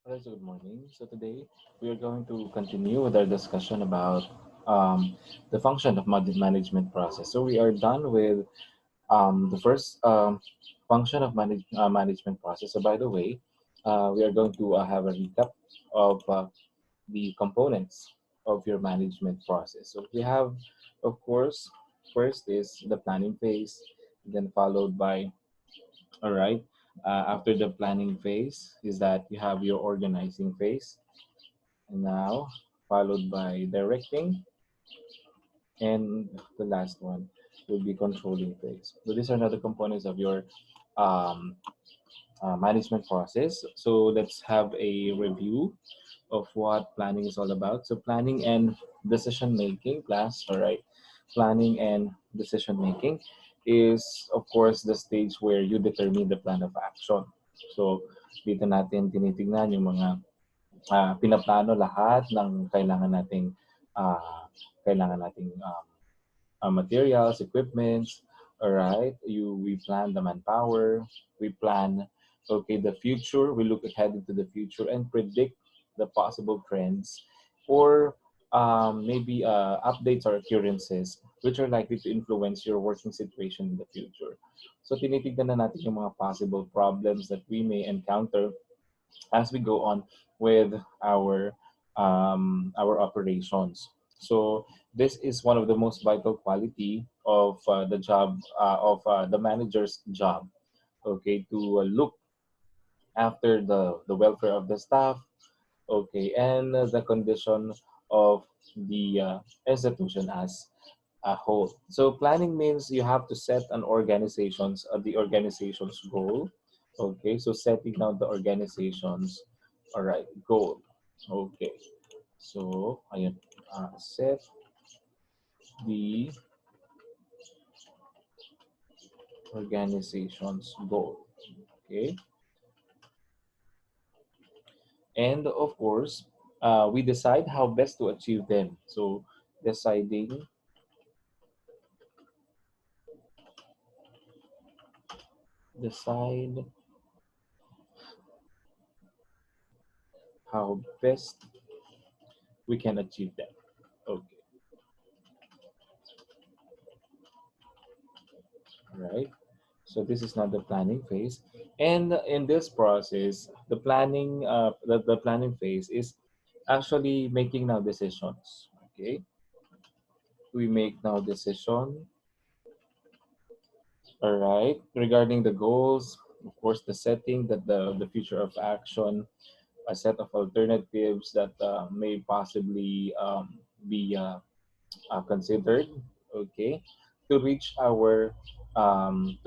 Hello, so good morning. So today we are going to continue with our discussion about the function of management process. So we are done with the first function of management process. So by the way, we are going to have a recap of the components of your management process. So we have, of course, first is the planning phase, then followed by all right. After the planning phase is that you have your organizing phase, and now followed by directing, and the last one will be controlling phase. So these are not the components of your um, management process. So let's have a review of what planning is all about. So planning and decision making class, all right. Planning and decision making is of course the stage where you determine the plan of action. So dito natin tinitingnan yung mga pinaplano lahat ng uh, kailangan nating materials, equipments, all right? We plan the manpower, we plan, okay, the future, we look ahead into the future and predict the possible trends or maybe updates or occurrences which are likely to influence your working situation in the future. So tinitignan na natin yung mga possible problems that we may encounter as we go on with our operations. So this is one of the most vital quality of the job of the manager's job. Okay, to look after the welfare of the staff. Okay, and the condition of the institution as a whole. So planning means you have to set an the organization's goal. Okay, so setting down the organization's all right goal. Okay, so I set the organization's goal. Okay, and of course, we decide how best to achieve them. So deciding decide how best we can achieve them. Okay, all right. So this is not the planning phase, and in this process, the planning phase is actually making now decisions. Okay, we make now decision. All right, regarding the goals, of course, the setting that the future of action, a set of alternatives that may possibly be considered. Okay, to reach to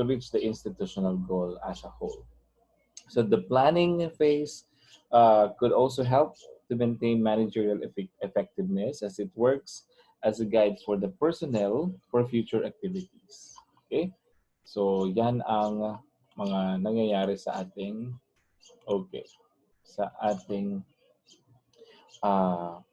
reach the institutional goal as a whole. So the planning phase could also help to maintain managerial effectiveness as it works as a guide for the personnel for future activities. Okay? So yan ang mga nangyayari sa ating okay sa ating uh,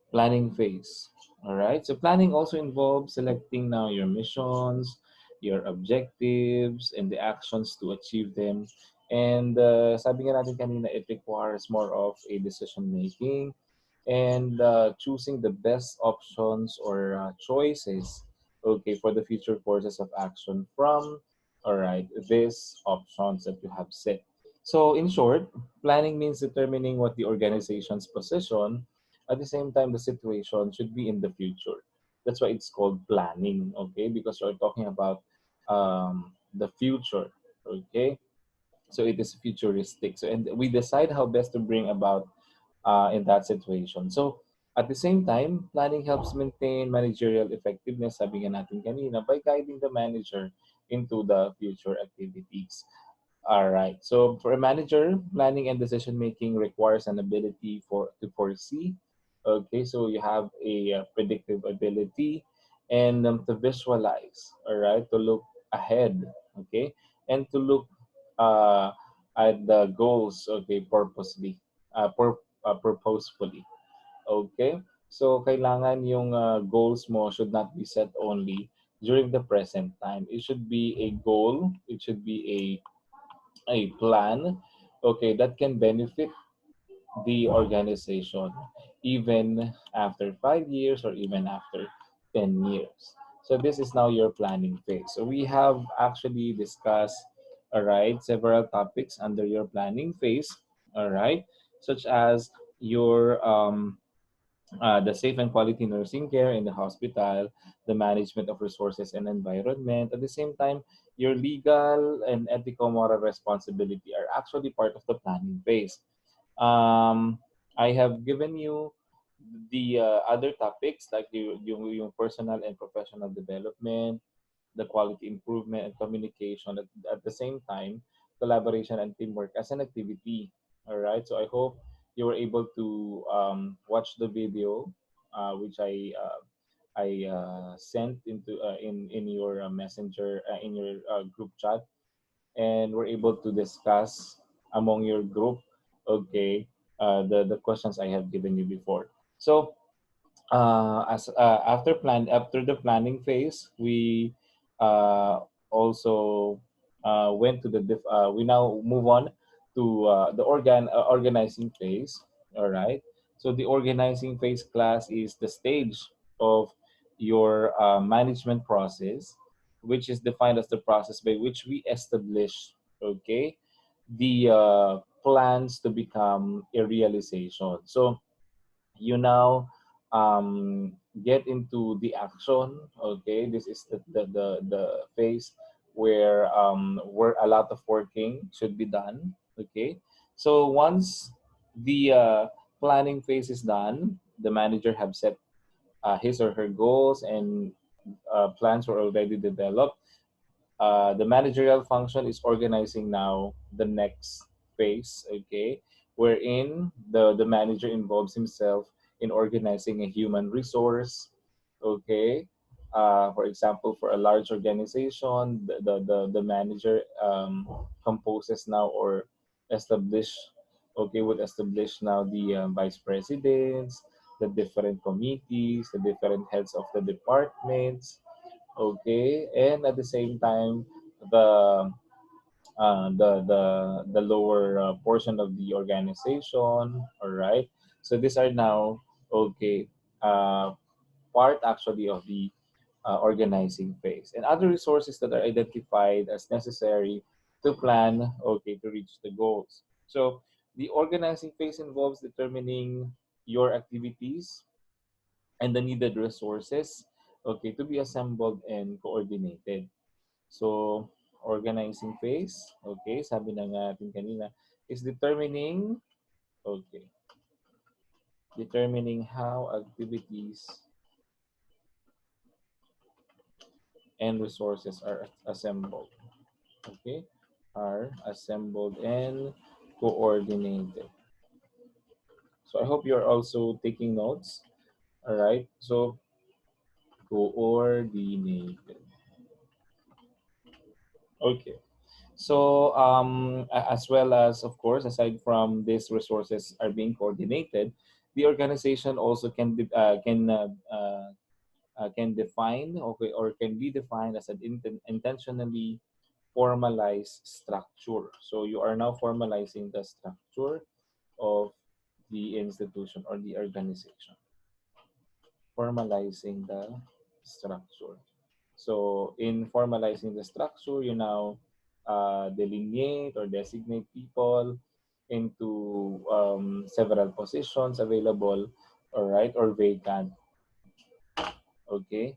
planning phase. All right. So planning also involves selecting now your missions, your objectives, and the actions to achieve them. And sabi nga natin kanina, it requires more of a decision making and choosing the best options or choices, okay, for the future courses of action from, all right, these options that you have set. So in short, planning means determining what the organization's position at the same time, the situation should be in the future. That's why it's called planning, okay? Because we're talking about the future, okay? So it is futuristic. So and we decide how best to bring about in that situation. So at the same time, planning helps maintain managerial effectiveness, sabi nga natin kanina, by guiding the manager into the future activities. All right. So for a manager, planning and decision making requires an ability to foresee. Okay, so you have a predictive ability and to visualize. All right, to look ahead. Okay, and to look uh, at the goals. Okay, purposefully. Okay, so kailangan yung goals mo should not be set only during the present time. It should be a goal. It should be a plan, okay, that can benefit, the organization, even after 5 years or even after 10 years. So this is now your planning phase. So we have actually discussed, all right, several topics under your planning phase, all right, such as your the safe and quality nursing care in the hospital, the management of resources and environment. At the same time, your legal and ethical moral responsibility are actually part of the planning phase. um, I have given you the other topics like your personal and professional development, the quality improvement and communication. At the same time, collaboration and teamwork as an activity. All right. So I hope you were able to watch the video, which I sent into in your messenger in your group chat, and we're able to discuss among your group, okay, the questions I have given you before. So as after the planning phase, we uh, also went to we now move on to the organizing phase. All right. So the organizing phase class is the stage of your management process, which is defined as the process by which we establish, okay, the plans to become a realization. So you now get into the action. Okay, this is the phase where a lot of working should be done. Okay, so once the planning phase is done, the manager have set his or her goals, and plans were already developed. The managerial function is organizing now the next phase, okay, wherein the manager involves himself in organizing a human resource, okay. For example, for a large organization, the manager composes now or establish, okay, would establish now the vice presidents, the different committees, the different heads of the departments, okay, and at the same time the the lower portion of the organization, all right. So these are now, okay, uh, part actually of the organizing phase, and other resources that are identified as necessary to plan, okay, to reach the goals. So the organizing phase involves determining your activities and the needed resources, okay, to be assembled and coordinated. So, organizing phase, okay, sabi na nga natin kanina, is okay, determining how activities and resources are assembled, okay, are assembled and coordinated. So, I hope you're also taking notes, all right? So, coordinated. Okay. So, as well as, of course, aside from these resources are being coordinated, the organization also can define, okay, or can be defined as an intentionally formalized structure. So you are now formalizing the structure of the institution or the organization, formalizing the structure. So in formalizing the structure, you now delineate or designate people into several positions available, all right, or vacant. Okay.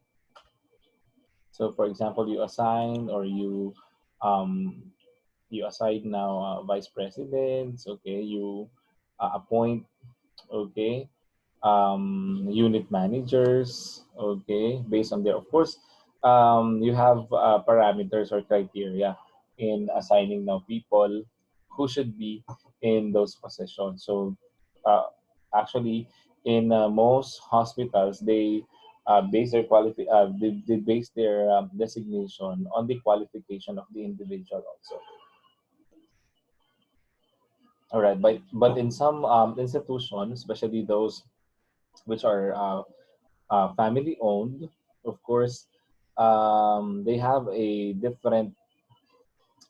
So for example, you assign or um, you assign now vice presidents. Okay, you appoint, okay, unit managers, okay, based on their, of course, you have parameters or criteria in assigning now people who should be in those positions. So uh, actually, in most hospitals, they base their designation on the qualification of the individual also. All right, but in some institutions, especially those which are family owned, of course, they have a different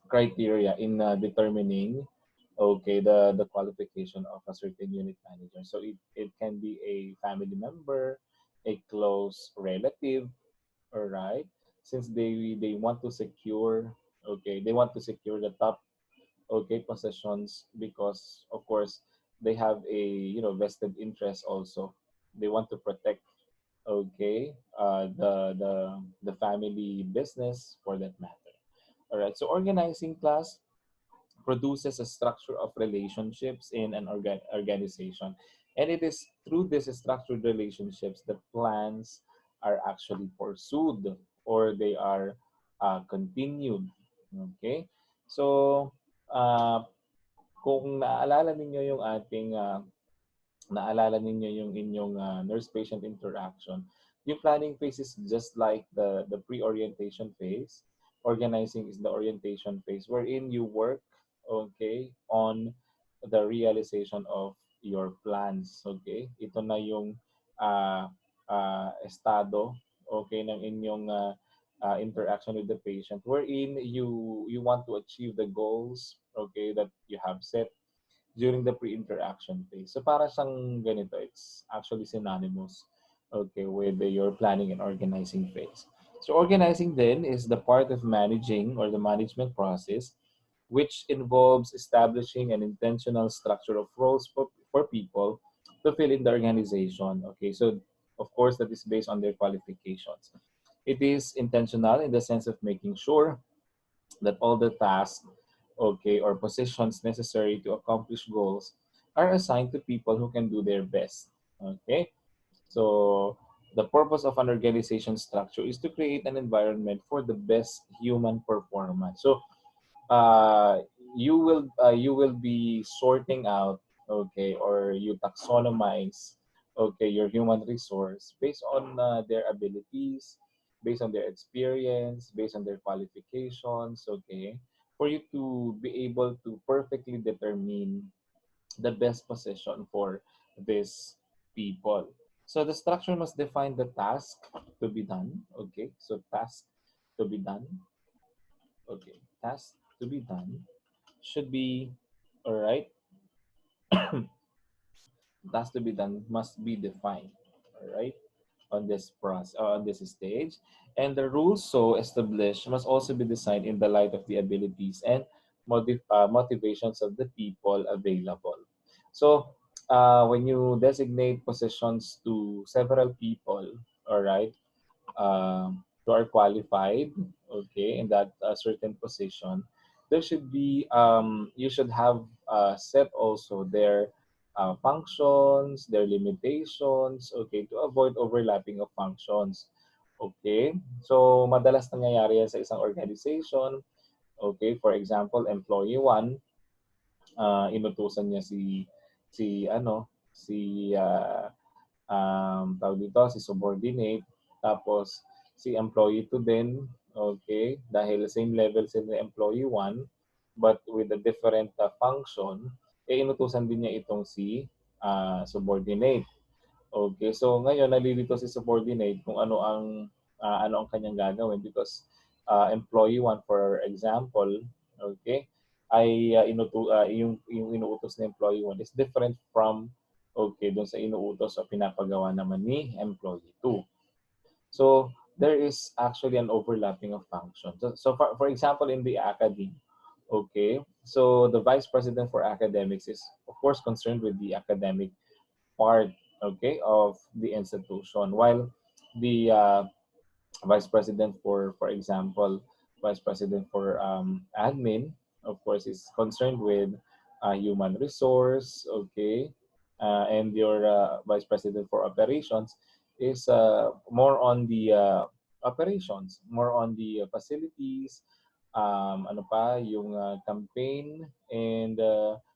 criteria in determining, okay, the qualification of a certain unit manager. So it can be a family member, a close relative, all right, since they want to secure, okay, they want to secure the top, okay, possessions, because of course they have a, vested interest also. They want to protect, okay, the family business for that matter. All right, so organizing class produces a structure of relationships in an organization. And it is through these structured relationships that plans are actually pursued, or they are continued. Okay? So, uh, kung naaalala ninyo yung ating naalala ninyo yung inyong nurse-patient interaction, yung planning phase is just like the pre-orientation phase. Organizing is the orientation phase wherein you work, okay, on the realization of your plans. Okay? Ito na yung uh, estado, okay, ng inyong interaction with the patient wherein you want to achieve the goals, okay, that you have set during the pre-interaction phase. So para siyang ganito, it's actually synonymous, okay, with your planning and organizing phase. So organizing then is the part of managing or the management process which involves establishing an intentional structure of roles for people to fill in the organization. Okay, so of course that is based on their qualifications. It is intentional in the sense of making sure that all the tasks, okay, or positions necessary to accomplish goals are assigned to people who can do their best. Okay, so the purpose of an organization structure is to create an environment for the best human performance. So uh, you will be sorting out, okay, or you taxonomize, okay, your human resource based on their abilities, based on their experience, based on their qualifications, okay, for you to be able to perfectly determine the best position for these people. So the structure must define the task to be done, okay, so task to be done, okay, task to be done should be, all right, task to be done must be defined, all right, on this process, on this stage. And the rules so established must also be designed in the light of the abilities and motivations of the people available. So when you designate positions to several people, all right, who are qualified, okay, in that certain position, there should be you should have set also their functions, their limitations, okay, to avoid overlapping of functions. Okay, so madalas nangyayari yan sa isang organization. Okay, for example, employee 1, inutusan niya si tawag dito, si subordinate, tapos si employee 2 din, okay, dahil same level sila ni employee 1, but with a different function, inutusan din niya itong si subordinate. Okay, so ngayon nalilito si subordinate kung ano ang kanyang gagawin because employee 1, for example, okay, ay yung inuutos ng employee 1 is different from, okay, doon sa inuutos o pinapagawa naman ni employee 2. So there is actually an overlapping of functions. So for example, in the academy, okay, so the vice president for academics is of course concerned with the academic part, okay, of the institution, while the vice president for example, vice president for admin, of course, is concerned with human resource, okay, and your vice president for operations is more on the operations, more on the facilities, ano pa, yung campaign and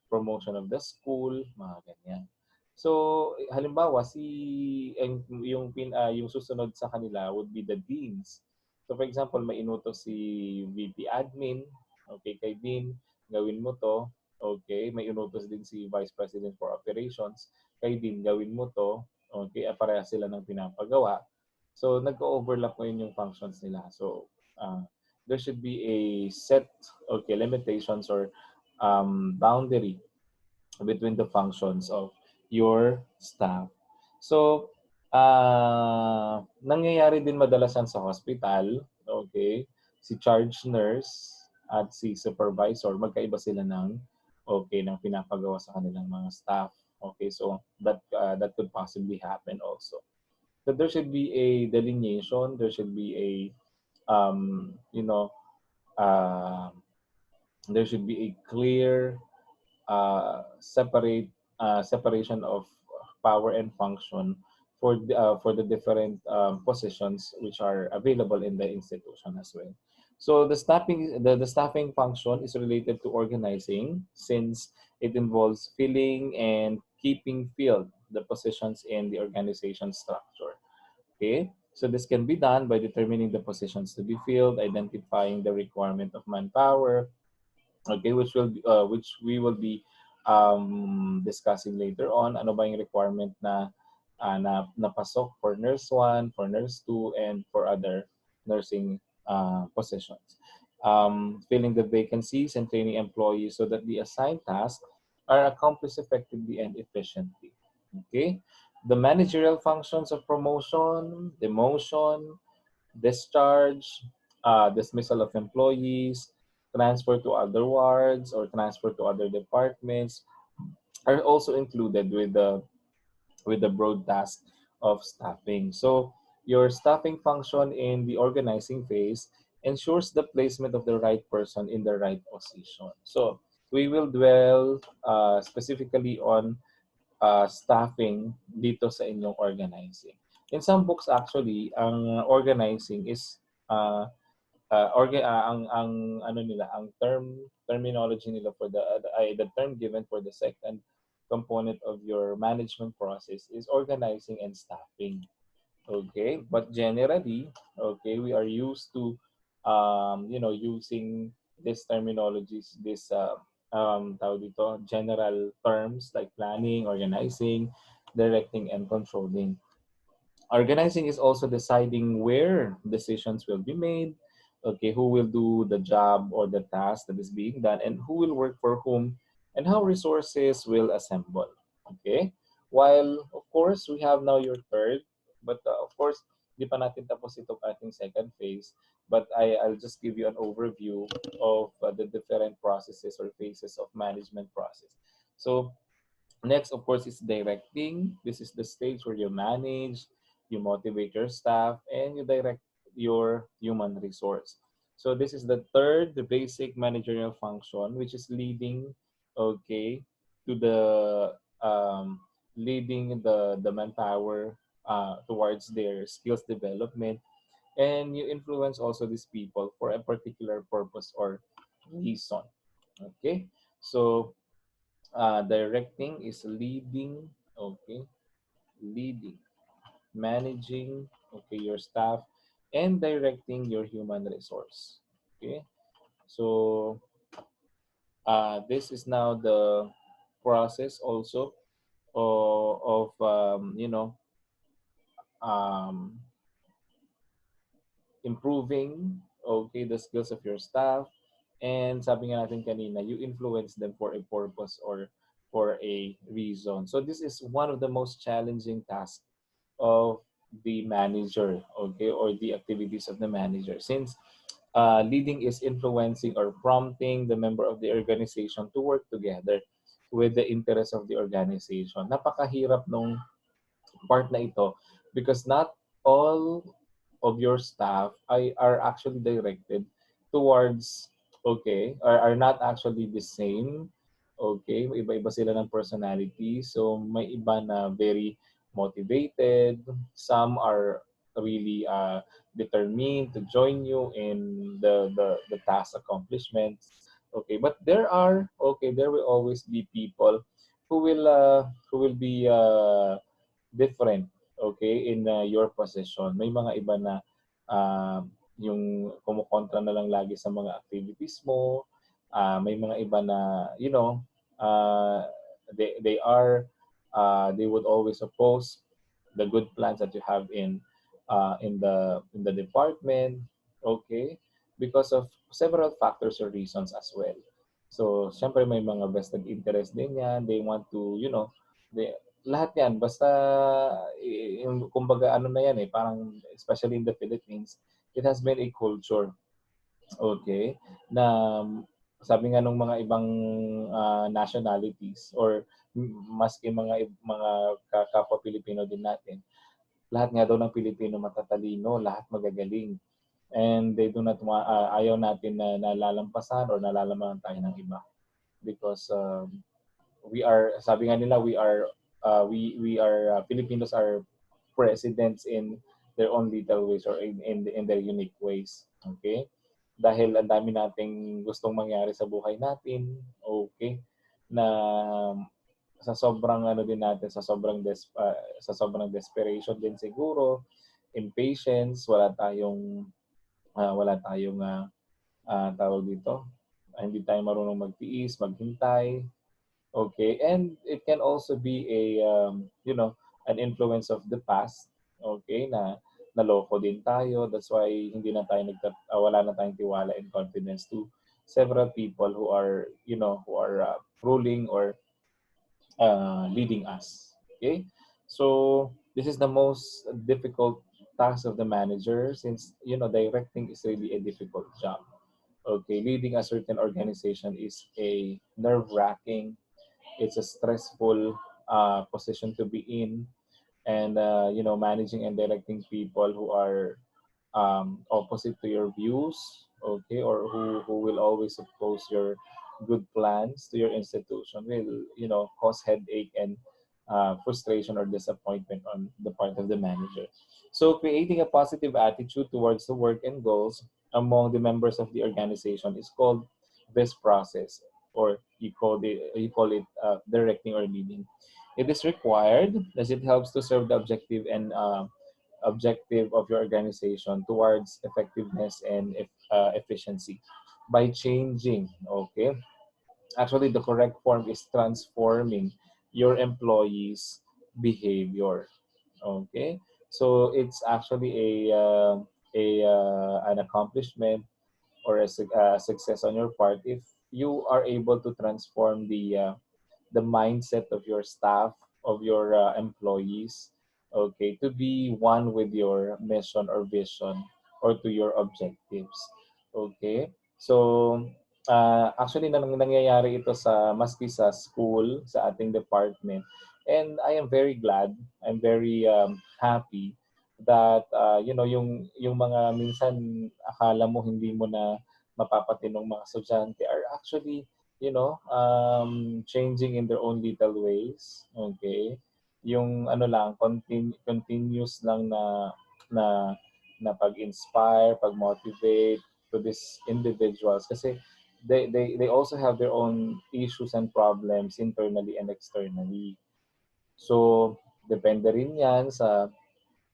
promotion of the school, mga ganyan. So, halimbawa yung susunod sa kanila would be the deans. So for example, may inutos si VP admin, okay, kay dean, gawin mo to. Okay, may inutos din si Vice President for Operations, kay dean, gawin mo to. Okay, pareha sila ng pinapagawa. So nagko-overlap ngayon yung functions nila. So there should be a set, okay, limitations or boundary between the functions of your staff. So, nangyayari din madalasan sa hospital, okay, si charge nurse at si supervisor, magkaiba sila ng, okay, ng pinapagawa sa kanilang mga staff. Okay, so that could possibly happen also. So there should be a delineation, there should be a, you know, uh, there should be a clear separation of power and function for the different positions which are available in the institution as well. So the staffing function is related to organizing since it involves filling and keeping filled the positions in the organization structure. Okay, so this can be done by determining the positions to be filled, identifying the requirement of manpower, okay, which we will be discussing later on. Ano ba yung requirement na napasok for nurse 1, for nurse 2, and for other nursing positions. Filling the vacancies and training employees so that the assigned tasks are accomplished effectively and efficiently. Okay, the managerial functions of promotion, demotion, discharge, dismissal of employees, transfer to other wards or transfer to other departments are also included with the broad task of staffing. So your staffing function in the organizing phase ensures the placement of the right person in the right position. So we will dwell specifically on staffing dito sa inyong organizing. In some books actually, ang organizing is ang ano nila, ang terminology nila for the term given for the second component of your management process is organizing and staffing. Okay, but generally, okay, we are used to using these terminologies, this tawag dito, general terms like planning, organizing, directing, and controlling. Organizing is also deciding where decisions will be made, okay, who will do the job or the task that is being done, and who will work for whom, and how resources will assemble. Okay? While, of course, we have now your third, but of course, di pa natin tapos itong ating second phase, but I'll just give you an overview of the different processes or phases of management process. So, next, of course, is directing. This is the stage where you manage, you motivate your staff, and you direct your human resource. So this is the third, the basic managerial function, which is leading, okay, to the leading the manpower towards their skills development, and you influence also these people for a particular purpose or reason. Okay, so directing is leading, okay, leading, managing, okay, your staff, and directing your human resource. Okay, so this is now the process also of um, improving, okay, the skills of your staff, and sabi nga natin kanina, you influence them for a purpose or for a reason. So this is one of the most challenging tasks of the manager, okay, or the activities of the manager, since leading is influencing or prompting the member of the organization to work together with the interests of the organization. Napakahirap nung part na ito because not all of your staff are actually directed towards, okay, are not actually the same. Okay, iba-iba sila ng personality. So may iba na very motivated, some are really determined to join you in the task accomplishments. Okay, but there will always be people who will be different, okay, in your position. May mga iba na uh, yung kumukontra na lang lagi sa mga activities mo. May mga iba na, uh, they would always oppose the good plans that you have in the department, okay, because of several factors or reasons as well. So, syempre may mga vested interest din yan. They want to, lahat yan. Basta, yung, kumbaga, ano na yan eh, parang, especially in the Philippines, it has been a culture, okay, na sabi nga nung mga ibang nationalities or maski mga kapwa Pilipino din natin, lahat nga daw ng Pilipino matatalino, lahat magagaling. And they do not want, ayaw natin na nalalampasan or nalalaman tayo ng iba because we are, sabi nga nila, we are Filipinos are presidents in their own little ways or in their unique ways. Okay? Dahil ang dami nating gustong mangyari sa buhay natin, okay, na sa sobrang ano din natin, sa sobrang desperation din siguro, impatience, wala tayong tawag dito, hindi tayo marunong magtiis, maghintay. Okay, and it can also be an influence of the past. Okay, na naloko din tayo. That's why hindi na tayo wala na tayong tiwala and confidence to several people who are ruling or leading us. Okay, so this is the most difficult task of the manager since directing is really a difficult job. Okay, leading a certain organization is a nerve-wracking, it's a stressful position to be in, and managing and directing people who are opposite to your views, okay, or who will always oppose your good plans to your institution will cause headache and frustration or disappointment on the part of the manager. So creating a positive attitude towards the work and goals among the members of the organization is called this process, or you call it directing or leading. It is required as it helps to serve the objective of your organization towards effectiveness and efficiency by changing, okay, actually the correct form is transforming your employees behavior, okay. So it's actually an accomplishment or a success on your part if you are able to transform the mindset of your staff, of your employees, okay, to be one with your mission or vision or to your objectives. Okay? So, actually, nangyayari ito maski sa school, sa ating department. And I am very glad, I'm very happy that, yung mga minsan akala mo hindi mo na mapapatinong mga estudyante are actually changing in their own little ways. Okay? Yung ano lang, continuous lang na na pag-inspire, pag-motivate to these individuals kasi they also have their own issues and problems internally and externally. So, depende rin yan sa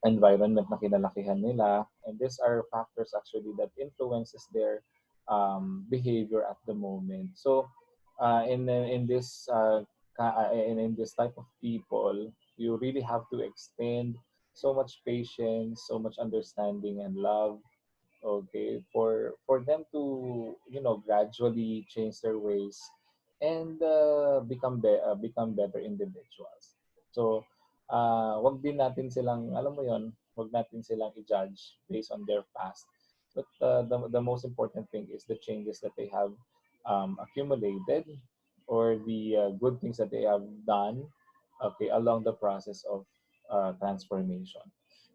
environment na kinalakihan nila. And these are factors actually that influences their behavior at the moment. So, in this type of people, you really have to extend so much patience, so much understanding and love, okay, for them to gradually change their ways and become better individuals. So wag din natin silang, alam mo yon, wag natin silang i-judge based on their past, but the most important thing is the changes that they have accumulated or the good things that they have done, okay, along the process of transformation.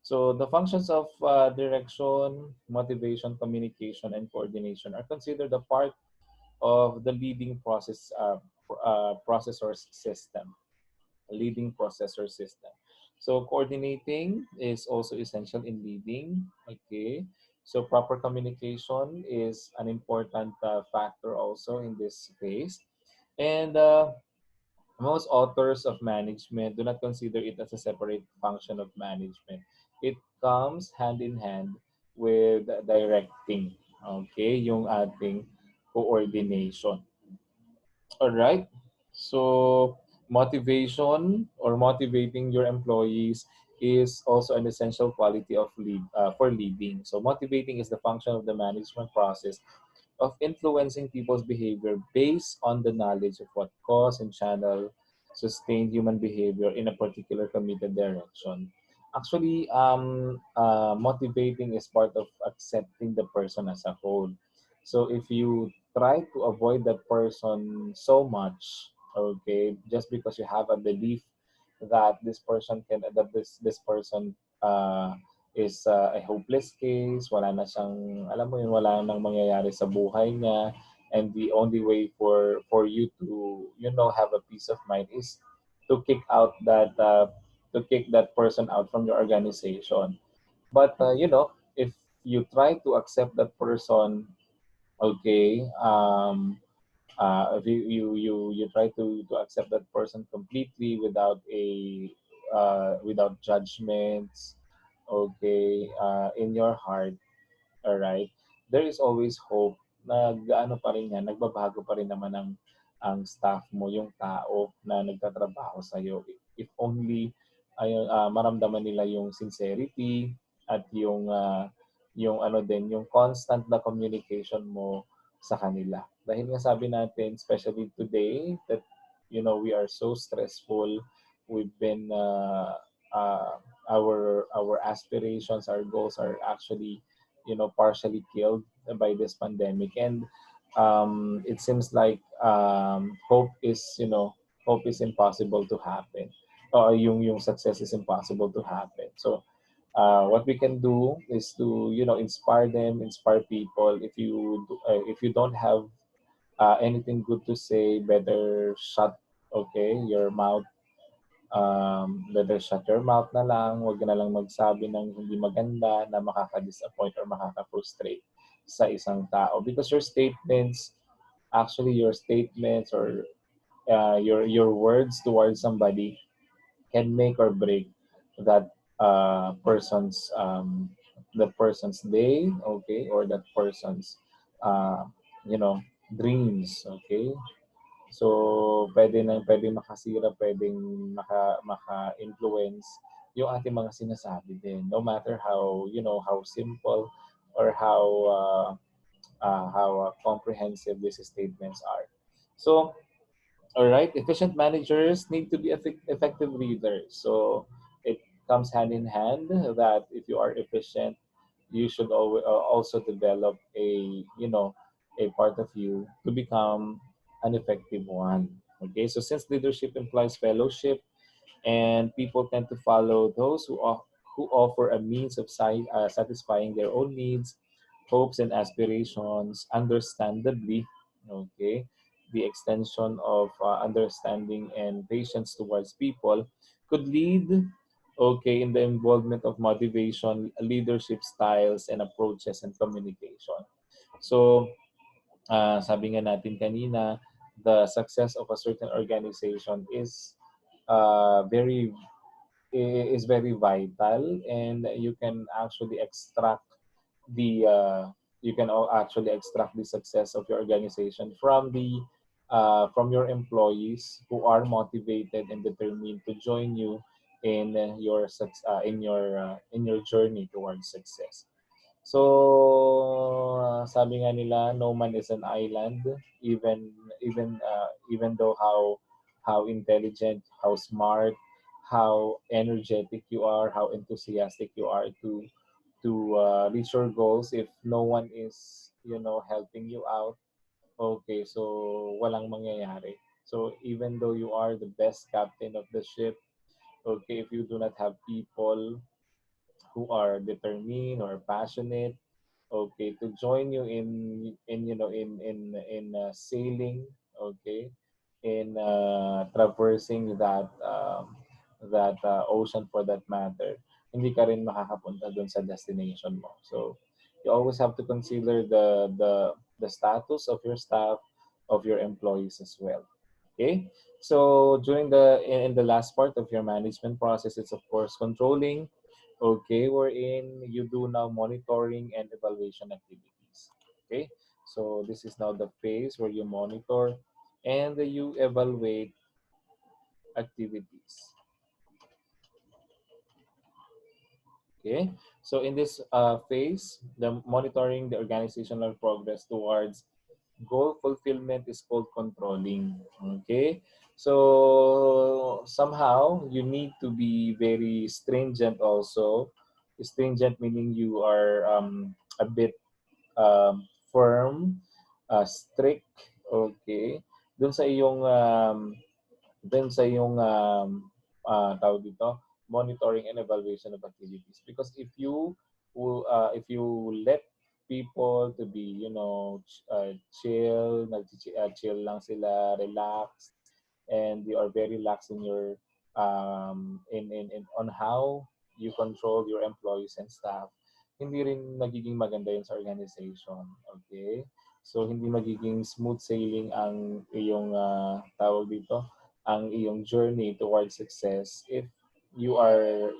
So the functions of direction, motivation, communication, and coordination are considered a part of the leading processor system. Leading processor system. So coordinating is also essential in leading. Okay. So proper communication is an important factor also in this case. And most authors of management do not consider it as a separate function of management. It comes hand in hand with directing, okay, yung ating coordination. All right. So motivation or motivating your employees is also an essential quality of for leading. So motivating is the function of the management process of influencing people's behavior based on the knowledge of what cause and channel sustained human behavior in a particular committed direction. Actually, motivating is part of accepting the person as a whole. So if you try to avoid that person so much, okay, just because you have a belief that this person is a hopeless case, wala na siyang, alam mo yun, wala nang mangyayari sa buhay niya, and the only way for you to, have a peace of mind is to kick that person out from your organization. But if you try to accept that person, okay, if you try to accept that person completely without judgments, okay, in your heart, all right, there is always hope. Nag-ano pa rin yan, nagbabago pa rin naman ang staff mo, yung tao na nagtatrabaho sa iyo. If only maramdaman nila yung sincerity at yung ano din, yung constant na communication mo sa kanila. Dahil nga sabi natin, especially today, that we are so stressful. We've been our aspirations, our goals are actually partially killed by this pandemic, and it seems like hope is impossible to happen, yung success is impossible to happen. So what we can do is to inspire them, inspire people. If you don't have anything good to say, better shut, okay, your mouth. Better shut your mouth na lang, huwag ka na lang magsabi ng hindi maganda na makaka-disappoint or makaka-frustrate sa isang tao, because your statements or your words towards somebody can make or break that person's day, okay, or that person's uh, you know dreams, okay. So pwede makasira, pwedeng maka-influence yung ating mga sinasabi din, no matter how simple or how comprehensive these statements are. So all right, efficient managers need to be effective leaders. So it comes hand in hand that if you are efficient, you should also develop a part of you to become an effective one. Okay, so since leadership implies fellowship, and people tend to follow those who offer a means of satisfying their own needs, hopes, and aspirations, understandably, okay, the extension of understanding and patience towards people could lead, okay, in the involvement of motivation, leadership styles, and approaches and communication. So, sabi nga natin kanina, the success of a certain organization very is very vital, and the you can actually extract the success of your organization from your employees who are motivated and determined to join you in your journey towards success. So, sabi nga nila, no man is an island, even though how intelligent, how smart, how energetic you are, how enthusiastic you are to reach your goals. If no one is helping you out, okay, so walang mangyayari. So even though you are the best captain of the ship, okay, if you do not have people who are determined or passionate, okay, to join you in sailing, okay, in traversing that ocean, for that matter, hindi ka rin makakapunta doon sa destination mo. So you always have to consider the status of your staff, of your employees as well. Okay, so during in the last part of your management process, it's of course controlling. Okay, wherein you do now monitoring and evaluation activities. Okay, so this is now the phase where you monitor and you evaluate activities. Okay, So in this phase, the monitoring the organizational progress towards goal fulfillment is called controlling. Okay, so somehow you need to be very stringent also. Stringent meaning you are a bit firm, strict, okay, dun sa iyong tawag dito, monitoring and evaluation of activities. Because if you let people to be, chill, chill lang sila, relax, and you are very lax in your in on how you control your employees and staff, hindi rin nagiging maganda yun sa organization. Okay? So hindi magiging smooth sailing ang iyong tawag dito, ang iyong journey towards success if you are,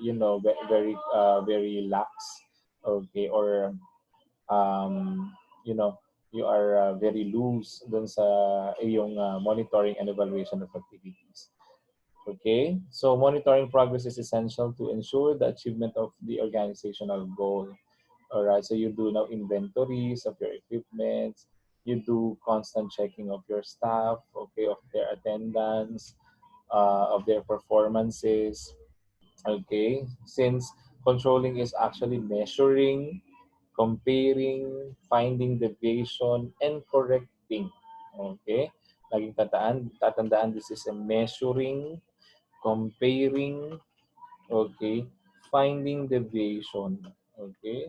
very lax, okay, or um, you know, you are very loose dun sa iyong monitoring and evaluation of activities. Okay, so monitoring progress is essential to ensure the achievement of the organizational goal. All right, so you do now inventories of your equipment, you do constant checking of your staff, okay, of their attendance, of their performances, okay, since controlling is actually measuring, comparing, finding deviation, and correcting. Okay? Laging tatandaan, this is a measuring, comparing, okay, finding deviation. Okay?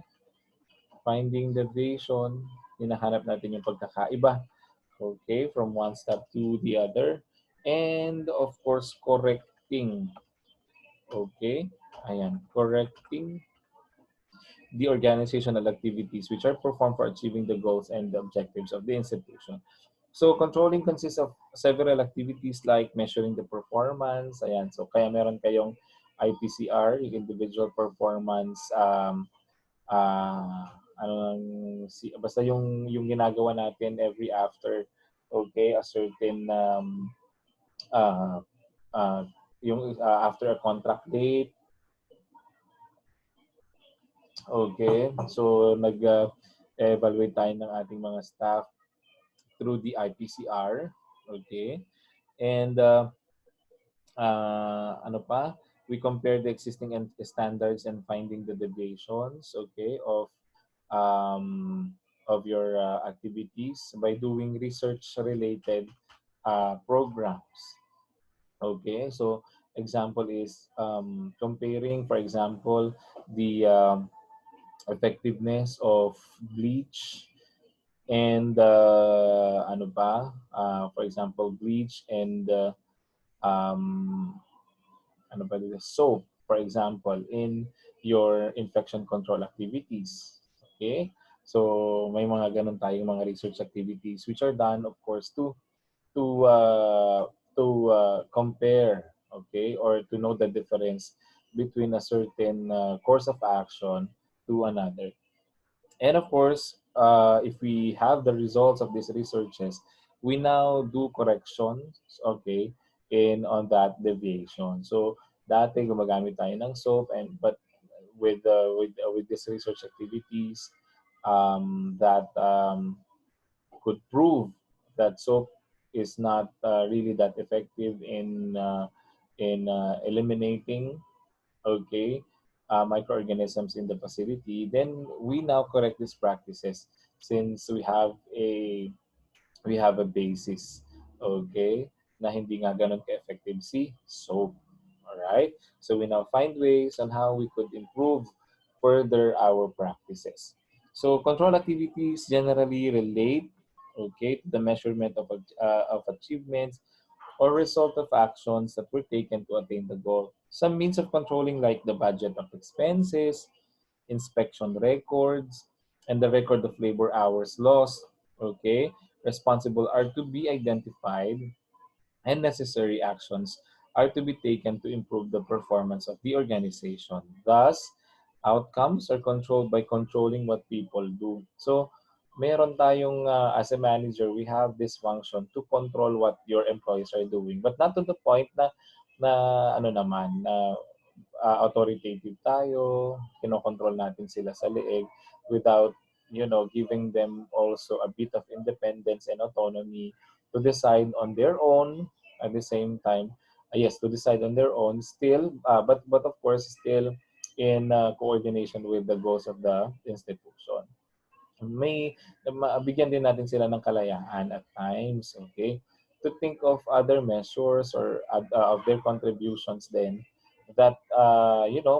Finding deviation, hinahanap natin yung pagkakaiba. Okay? From one step to the other. And of course, correcting. Okay? Ayan. Correcting the organizational activities which are performed for achieving the goals and the objectives of the institution. So controlling consists of several activities like measuring the performance. Ayan. So kaya meron kayong IPCR, yung individual performance ano basta yung ginagawa natin every after, okay, a certain uh, uh, after a contract date. Okay, so nag-evaluate tayo ng ating mga staff through the IPCR. Okay, and ano pa? We compare the existing standards and finding the deviations. Okay, of your activities by doing research-related programs. Okay, so example is comparing, for example, the effectiveness of bleach and ano pa, for example, bleach and um, ano ba dito, soap, for example, in your infection control activities. Okay? So may mga ganun tayong mga research activities which are done, of course, to uh, to compare, okay, or to know the difference between a certain course of action to another. And of course, if we have the results of these researches, we now do corrections, okay, in on that deviation. So, dati gumagamit tayo ng soap, and but with these research activities, that could prove that soap is not really that effective in eliminating, okay, microorganisms in the facility, then we now correct these practices since we have a basis, okay, na hindi nga ganun ka-effective si soap. Alright? So we now find ways on how we could improve further our practices. So control activities generally relate, okay, to the measurement of achievements or result of actions that were taken to attain the goal. Some means of controlling like the budget of expenses, inspection records, and the record of labor hours lost, okay, responsible are to be identified and necessary actions are to be taken to improve the performance of the organization. Thus, outcomes are controlled by controlling what people do. So, meron tayong, as a manager, we have this function to control what your employees are doing. But not to the point na ano naman, na authoritative tayo, kinokontrol natin sila sa leeg without, giving them also a bit of independence and autonomy to decide on their own at the same time. Yes, to decide on their own still, but of course still in coordination with the goals of the institution. May bigyan din natin sila ng kalayaan at times, okay, to think of other measures or of their contributions then that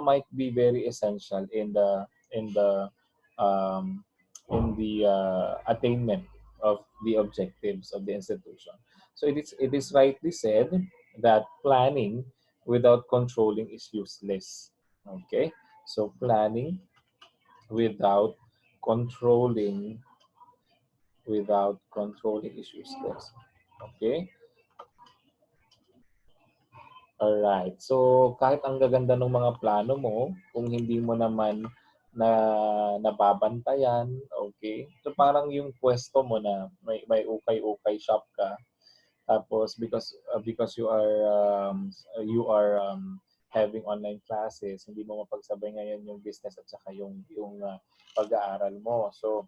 might be very essential in the um, attainment of the objectives of the institution. So it is rightly said that planning without controlling is useless. Okay, so planning without controlling controlling is useless. Okay? Alright. So, kahit ang gaganda ng mga plano mo, kung hindi mo naman na nababantayan, okay? So, parang yung pwesto mo na may ukay-ukay shop ka, tapos because you are having online classes, hindi mo mapagsabay ngayon yung business at saka yung pag-aaral mo. So,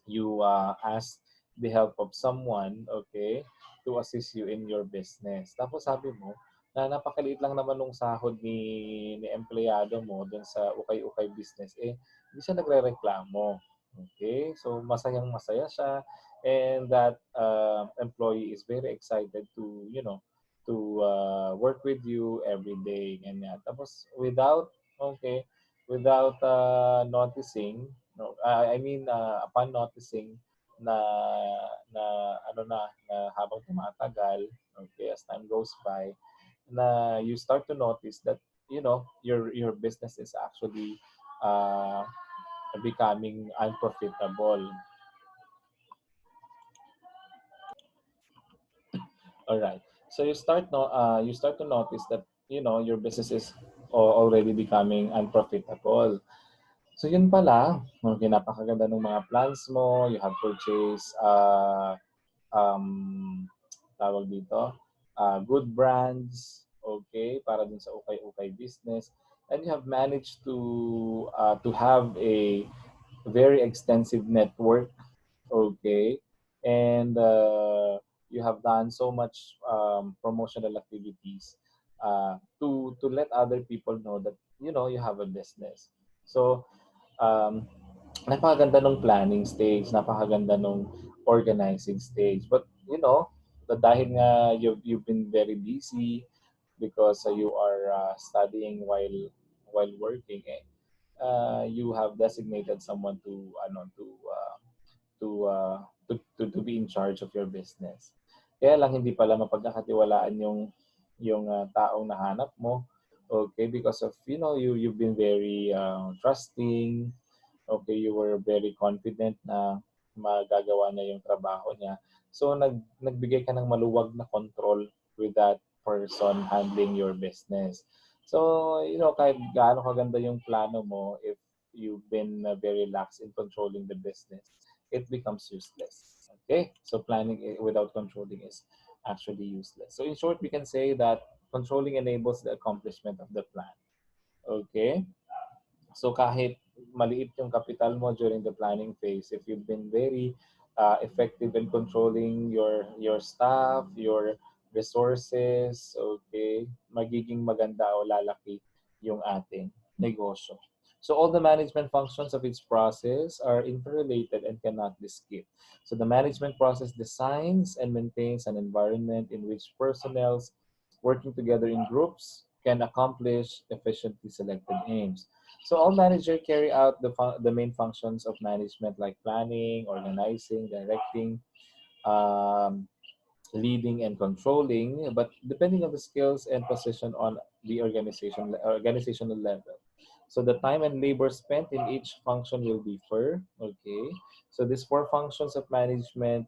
you ask the help of someone, okay, to assist you in your business. Tapos sabi mo, na napakaliit lang naman nung sahod ni empleyado mo dun sa ukay-ukay business, hindi siya nagrereklamo. Okay? So, masayang-masaya siya and that employee is very excited to work with you every day. Ganyan. Tapos, without noticing, no, I mean, upon noticing na na habang tumatagal, okay, as time goes by, na you start to notice that your business is actually uh, becoming unprofitable. All right. So you start to notice that your business is already becoming unprofitable. So yun pala, okay, napakaganda ng mga plans mo. You have purchased um, tawag dito, good brands, okay, para dun sa ukay-ukay business. And you have managed to have a very extensive network, okay, and you have done so much promotional activities to let other people know that you have a business. So um, napakaganda nung planning stage, napakaganda nung organizing stage. But dahil nga you've been very busy because you are studying while working, you have designated someone to, uh, to be in charge of your business. Kaya lang hindi pala mapagkakatiwalaan yung taong nahanap mo. Okay, because of you've been very trusting. Okay, you were very confident na magagawa niya yung trabaho niya. So nagbigay ka ng maluwag na control with that person handling your business. So, kahit gaano kaganda yung plano mo, if you've been very lax in controlling the business, it becomes useless. Okay? So planning without controlling is actually useless. So in short, we can say that controlling enables the accomplishment of the plan. Okay? So kahit maliit yung capital mo during the planning phase, if you've been very effective in controlling your staff, your resources, okay, magiging maganda o lalaki yung ating negosyo. So all the management functions of its process are interrelated and cannot be skipped. So the management process designs and maintains an environment in which personnel working together in groups can accomplish efficiently selected aims. So all managers carry out the main functions of management like planning, organizing, directing, um, leading, and controlling, but depending on the skills and position on the organizational level. So the time and labor spent in each function will differ. Okay. So these four functions of management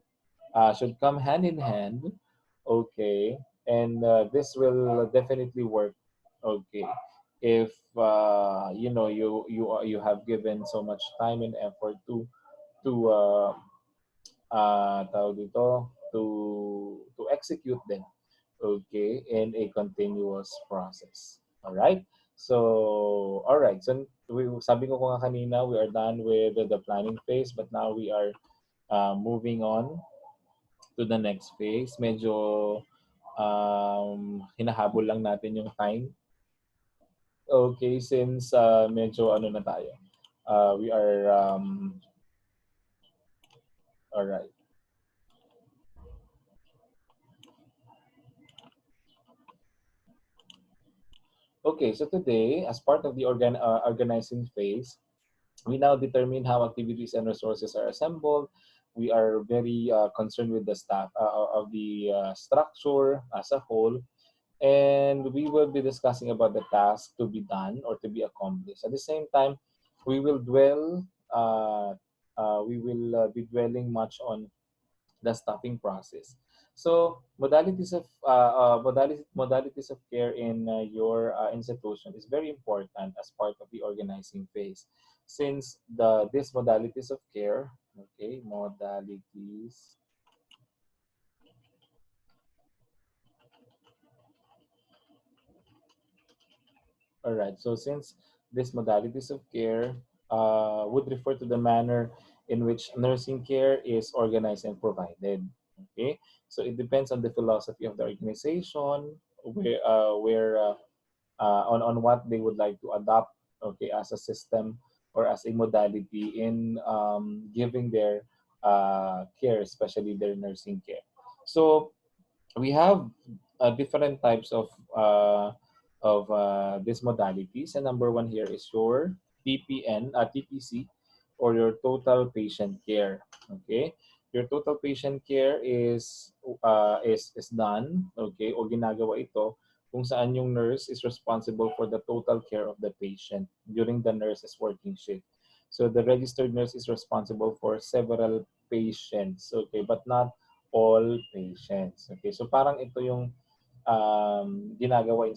should come hand in hand. Okay. And this will definitely work. Okay. If you have given so much time and effort to tawag dito, to execute them, okay, in a continuous process. All right? So, all right. So, sabi ko nga kanina, we are done with the planning phase, but now we are moving on to the next phase. Medyo hinahabol lang natin yung time. Okay, since medyo ano na tayo. We are, all right. Okay, so today, as part of the organizing phase, we now determine how activities and resources are assembled. We are very concerned with the staff of the structure as a whole, and we will be discussing about the task to be done or to be accomplished. At the same time, we will dwell, be dwelling much on the staffing process. So modalities of care in your institution is very important as part of the organizing phase, since these modalities of care, okay, modalities. All right. So since these modalities of care would refer to the manner in which nursing care is organized and provided. Okay. So it depends on the philosophy of the organization, on what they would like to adopt. Okay, as a system or as a modality in giving their care, especially their nursing care. So we have different types of these modalities, and number one here is your TPC, or your total patient care. Okay, your total patient care is done, okay, o ginagawa ito kung saan yung nurse is responsible for the total care of the patient during the nurse's working shift. So the registered nurse is responsible for several patients, okay, but not all patients. Okay, so parang ito yung ginagawa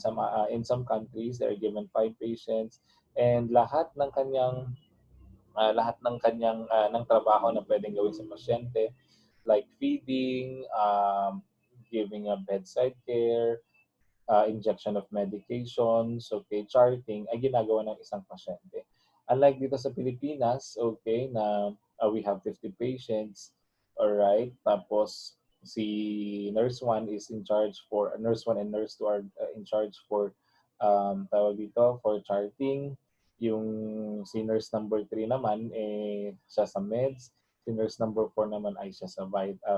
in some countries. They are given 5 patients, and lahat ng kanyang ng trabaho na pwedeng gawin sa pasyente, like feeding, giving a bedside care, injection of medications, okay, charting, ay ginagawa ng isang pasyente. Unlike dito sa Pilipinas, okay, na we have 50 patients, alright, tapos si nurse 1 is in charge for, nurse 1 and nurse 2 are in charge for, tawag dito, for charting. Yung si nurse number 3 naman, siya sa meds. Si nurse number 4 naman ay siya sa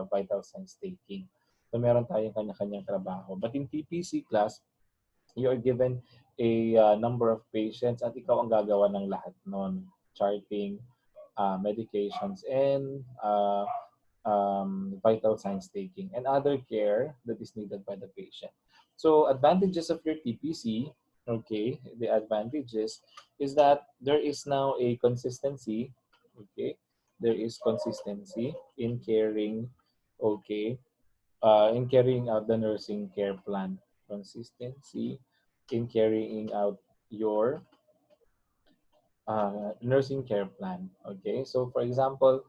vital signs taking. So meron tayong kanya-kanyang trabaho. But in TPC class, you are given a number of patients at ikaw ang gagawa ng lahat nun. Charting, medications, and vital signs taking, and other care that is needed by the patient. So advantages of your TPC, okay, the advantages is that there is now a consistency, okay, there is consistency in caring, okay, in carrying out the nursing care plan. Consistency in carrying out your nursing care plan. Okay, so for example,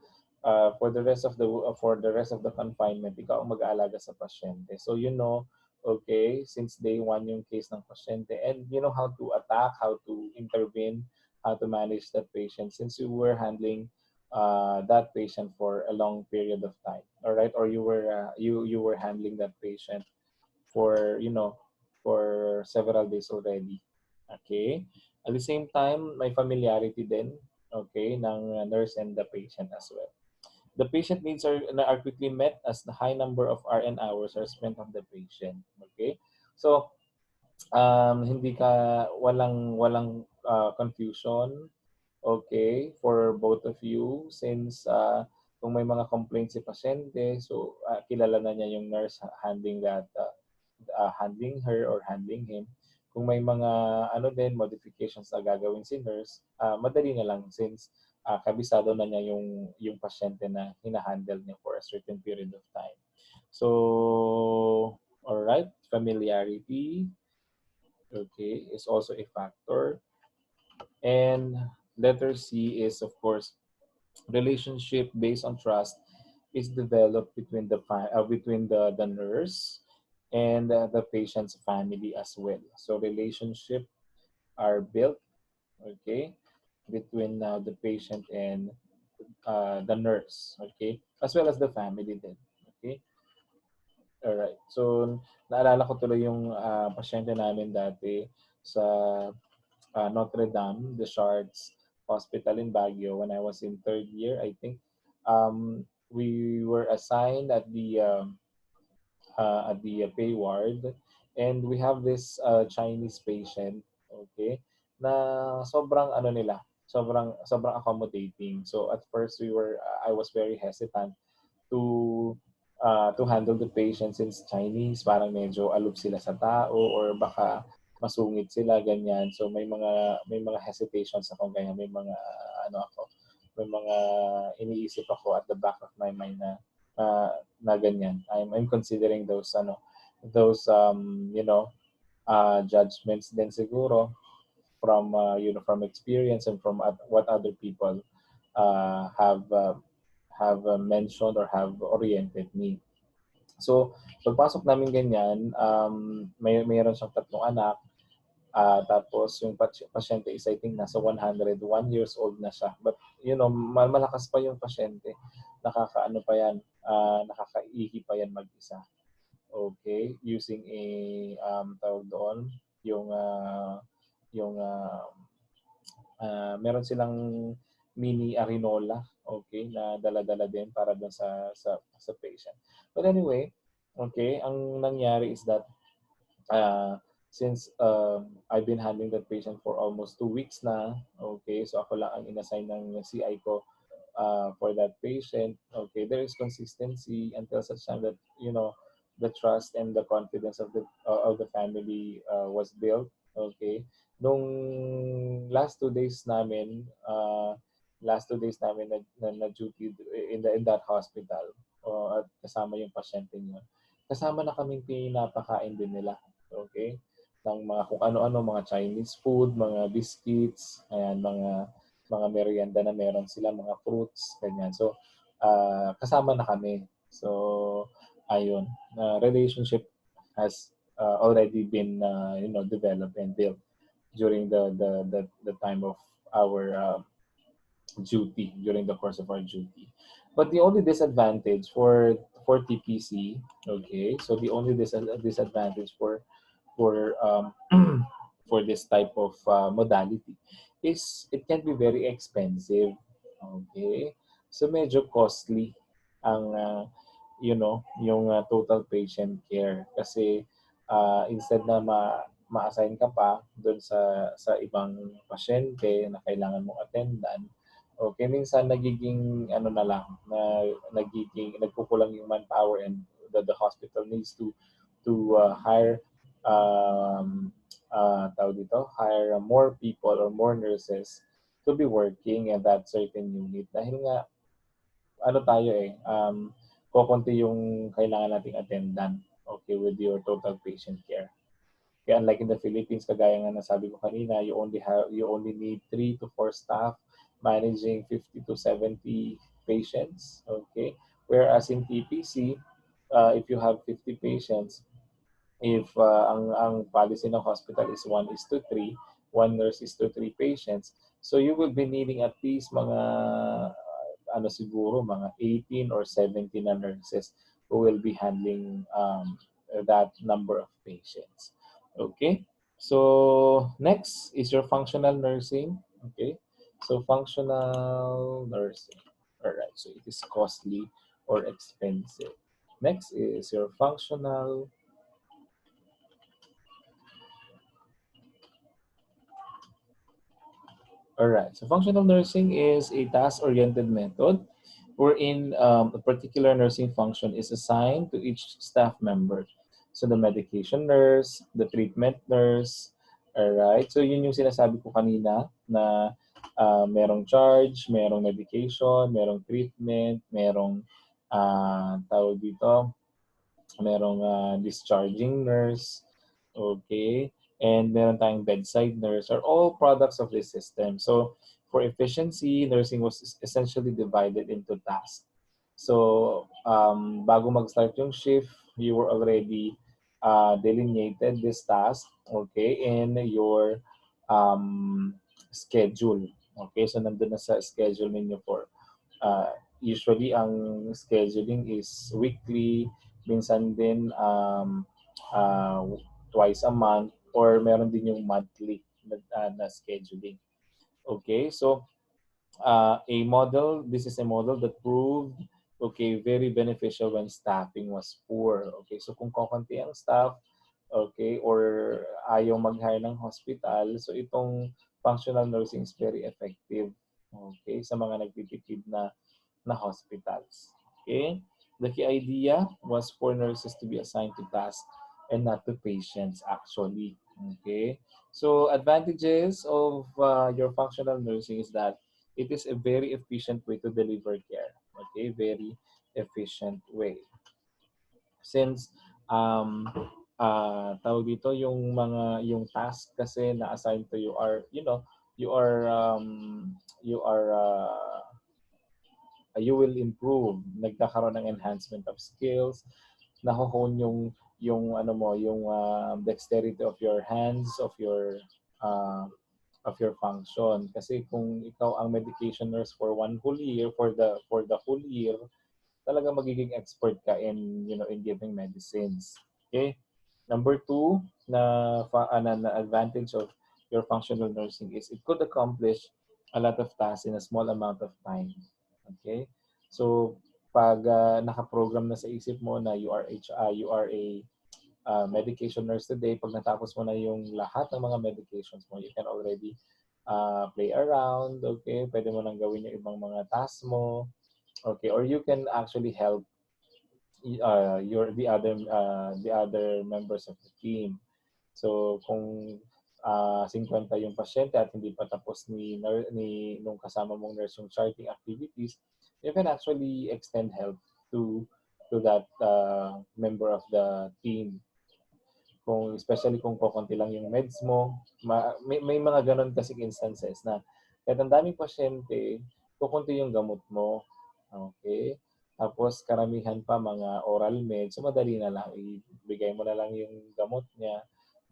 for the rest of the confinement, ikaw ang mag-aalaga sa pasyente. So you know, okay, since day one yung case ng pasyente, and you know how to attack, how to intervene, how to manage that patient, since you were handling that patient for a long period of time. All right, or you were handling that patient for, for several days already. Okay? At the same time, may familiarity din, okay, ng nurse and the patient as well. The patient needs are quickly met as the high number of RN hours are spent on the patient. Okay? So, hindi ka, walang confusion, okay, for both of you, since kung may mga complaints si pasyente, so kilala na niya yung nurse handling that, handling her or handling him. Kung may mga modifications na gagawin si nurse, madali na lang, since kabisado na niya yung pasyente na hinahandle niya for a certain period of time. So, all right, familiarity, okay, is also a factor. And letter C is, of course, relationship based on trust is developed between the nurse and the patient's family as well. So relationship are built, okay, between the patient and the nurse, okay, as well as the family then, okay. Alright. So, naalala ko tuloy yung pasyente namin dati sa Notre Dame, the Shards Hospital in Baguio when I was in third year, I think. We were assigned at the pay ward, and we have this Chinese patient, okay, na sobrang ano nila, sobrang accommodating. So at first I was very hesitant to handle the patient since Chinese, parang medyo aloof sila sa tao or baka masungit sila ganyan. So may mga hesitations ako ganyan, may mga ano ako, may mga iniisip ako at the back of my mind na ganyan. I'm considering those judgments din siguro from from experience and from what other people have mentioned or have oriented me. So, pagpasok namin ganyan, mayroon siyang tatlong anak, tapos yung pasyente is I think nasa 101 years old na siya. But, malakas pa yung pasyente. Nakakaano pa yan, nakakaihi pa yan mag-isa. Okay? Using tawag doon, yung, meron silang mini arinola, okay, na dala-dala din para doon sa patient. But anyway, okay, ang nangyari is that since I've been handling that patient for almost 2 weeks na, okay, so ako lang ang inassign ng CI ko for that patient. Okay, there is consistency until such time that the trust and the confidence of the family was built. Okay, nung last 2 days namin na duty in that hospital, at kasama yung pasyente niyo. Kasama na kaming pinapakain din nila. Okay? Ng mga kung ano-ano, mga Chinese food, mga biscuits, ayan, mga merienda na meron sila, mga fruits, ganyan. So, kasama na kami. So, ayun, relationship has already been developed and built during the time of our duty, during the course of our duty. But the only disadvantage for TPC, okay, so the only disadvantage for for this type of modality is it can be very expensive. Okay, so medyo costly ang yung total patient care kasi instead na ma-assign ka pa doon sa ibang pasyente na kailangan mong attendan. Okay, minsan nagiging ano na lang na nagkukulang yung manpower, and the hospital needs to hire hire more people or more nurses to be working in that certain unit dahil nga ano tayo kokonti yung kailangan nating attendan, okay, with your total patient care. Kaya unlike in the Philippines, kagaya nga na sabi ko kanina, you only need 3 to 4 staff managing 50 to 70 patients, okay? Whereas in TPC, if you have 50 patients, if ang policy ng hospital is 1:3, one nurse is to 3 patients, so you will be needing at least mga siguro mga 18 or 17 na nurses who will be handling that number of patients. Okay? So next is your functional nursing. Okay? So functional nursing. All right. So it is costly or expensive. Next is your functional. All right. So functional nursing is a task-oriented method wherein a particular nursing function is assigned to each staff member. So the medication nurse, the treatment nurse, all right. So yun yung sinasabi ko kanina na merong charge, merong medication, merong treatment, merong tawag dito, merong discharging nurse, okay, and meron tayong bedside nurse, are all products of this system. So for efficiency, nursing was essentially divided into tasks. So bago mag-start yung shift, you were already delineated this task, okay, in your um, schedule. Okay, so nandun na sa schedule ninyo for usually ang scheduling is weekly, minsan din uh, twice a month, or meron din yung monthly na scheduling. Okay, so this is a model that proved okay, very beneficial when staffing was poor. Okay, so kung kokonti ang staff, okay, or ayaw mag-hire ng hospital, so itong functional nursing is very effective. Okay, sa mga nagtitipid na hospitals. Okay? The key idea was for nurses to be assigned to tasks and not to patients actually. Okay? So advantages of your functional nursing is that it is a very efficient way to deliver care. Okay? Very efficient way. Since tawag dito yung task kasi na assigned to you are you are um, you are you will improve, nagkakaroon ng enhancement of skills, naho-hone yung ano mo, yung dexterity of your hands, uh, of your function. Kasi kung ikaw ang medication nurse for one whole year, for the whole year, talaga magiging expert ka in in giving medicines. Okay? Number two na advantage of your functional nursing is it could accomplish a lot of tasks in a small amount of time. Okay? So pag nakaprogram na sa isip mo na you are a medication nurse today, pag natapos mo na yung lahat ng mga medications mo, you can already play around, okay? Pwede mo nang gawin yung ibang mga tasks mo, okay? Or you can actually help the other members of the team. So kung 50 yung pasyente at hindi pa tapos ni nung kasama mong nurse yung charting activities, you can actually extend help to that member of the team. Kung especially kung kokonti lang yung meds mo, may mga ganun kasi instances na kahit ang daming pasyente, kukunti yung gamot mo. Okay? Tapos karamihan pa mga oral meds, so madali na lang, ibigay mo na lang yung gamot niya,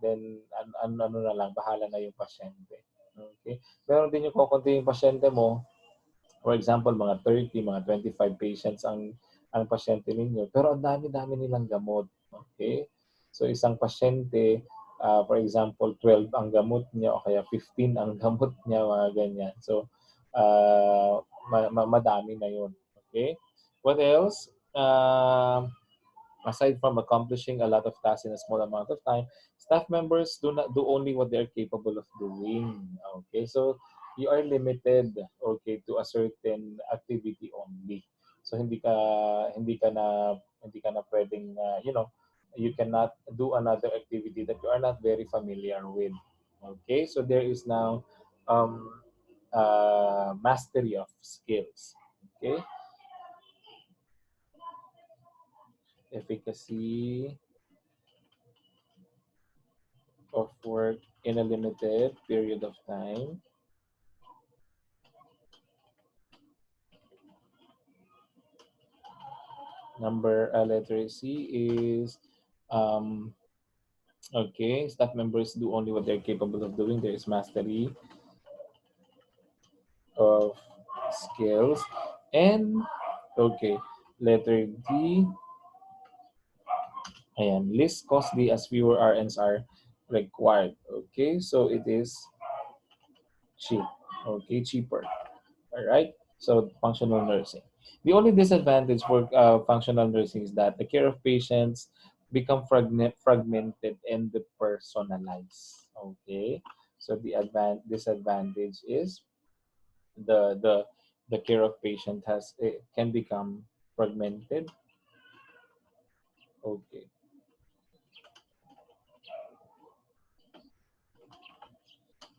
then ano na lang, bahala na yung pasyente. Okay? Meron din yung kukunti yung pasyente mo, for example, mga 30, mga 25 patients ang pasyente ninyo, pero ang dami-dami nilang gamot. Okay? So isang pasyente, for example, 12 ang gamot niya o kaya 15 ang gamot niya, mga ganyan. So madami na yun. Okay? What else? Aside from accomplishing a lot of tasks in a small amount of time, staff members do not do only what they are capable of doing. Okay, so you are limited, okay, to a certain activity only. So hindi ka na pwedeng you cannot do another activity that you are not very familiar with. Okay, so there is now mastery of skills. Okay, efficacy of work in a limited period of time. Letter C is okay. Staff members do only what they're capable of doing. There is mastery of skills, and okay. Letter D. Ayan, least costly as fewer RNs are required. Okay, so it is cheap. Okay, cheaper. All right. So functional nursing. The only disadvantage for functional nursing is that the care of patients become fragmented and depersonalized. Okay. So the disadvantage is the the care of patient can become fragmented. Okay.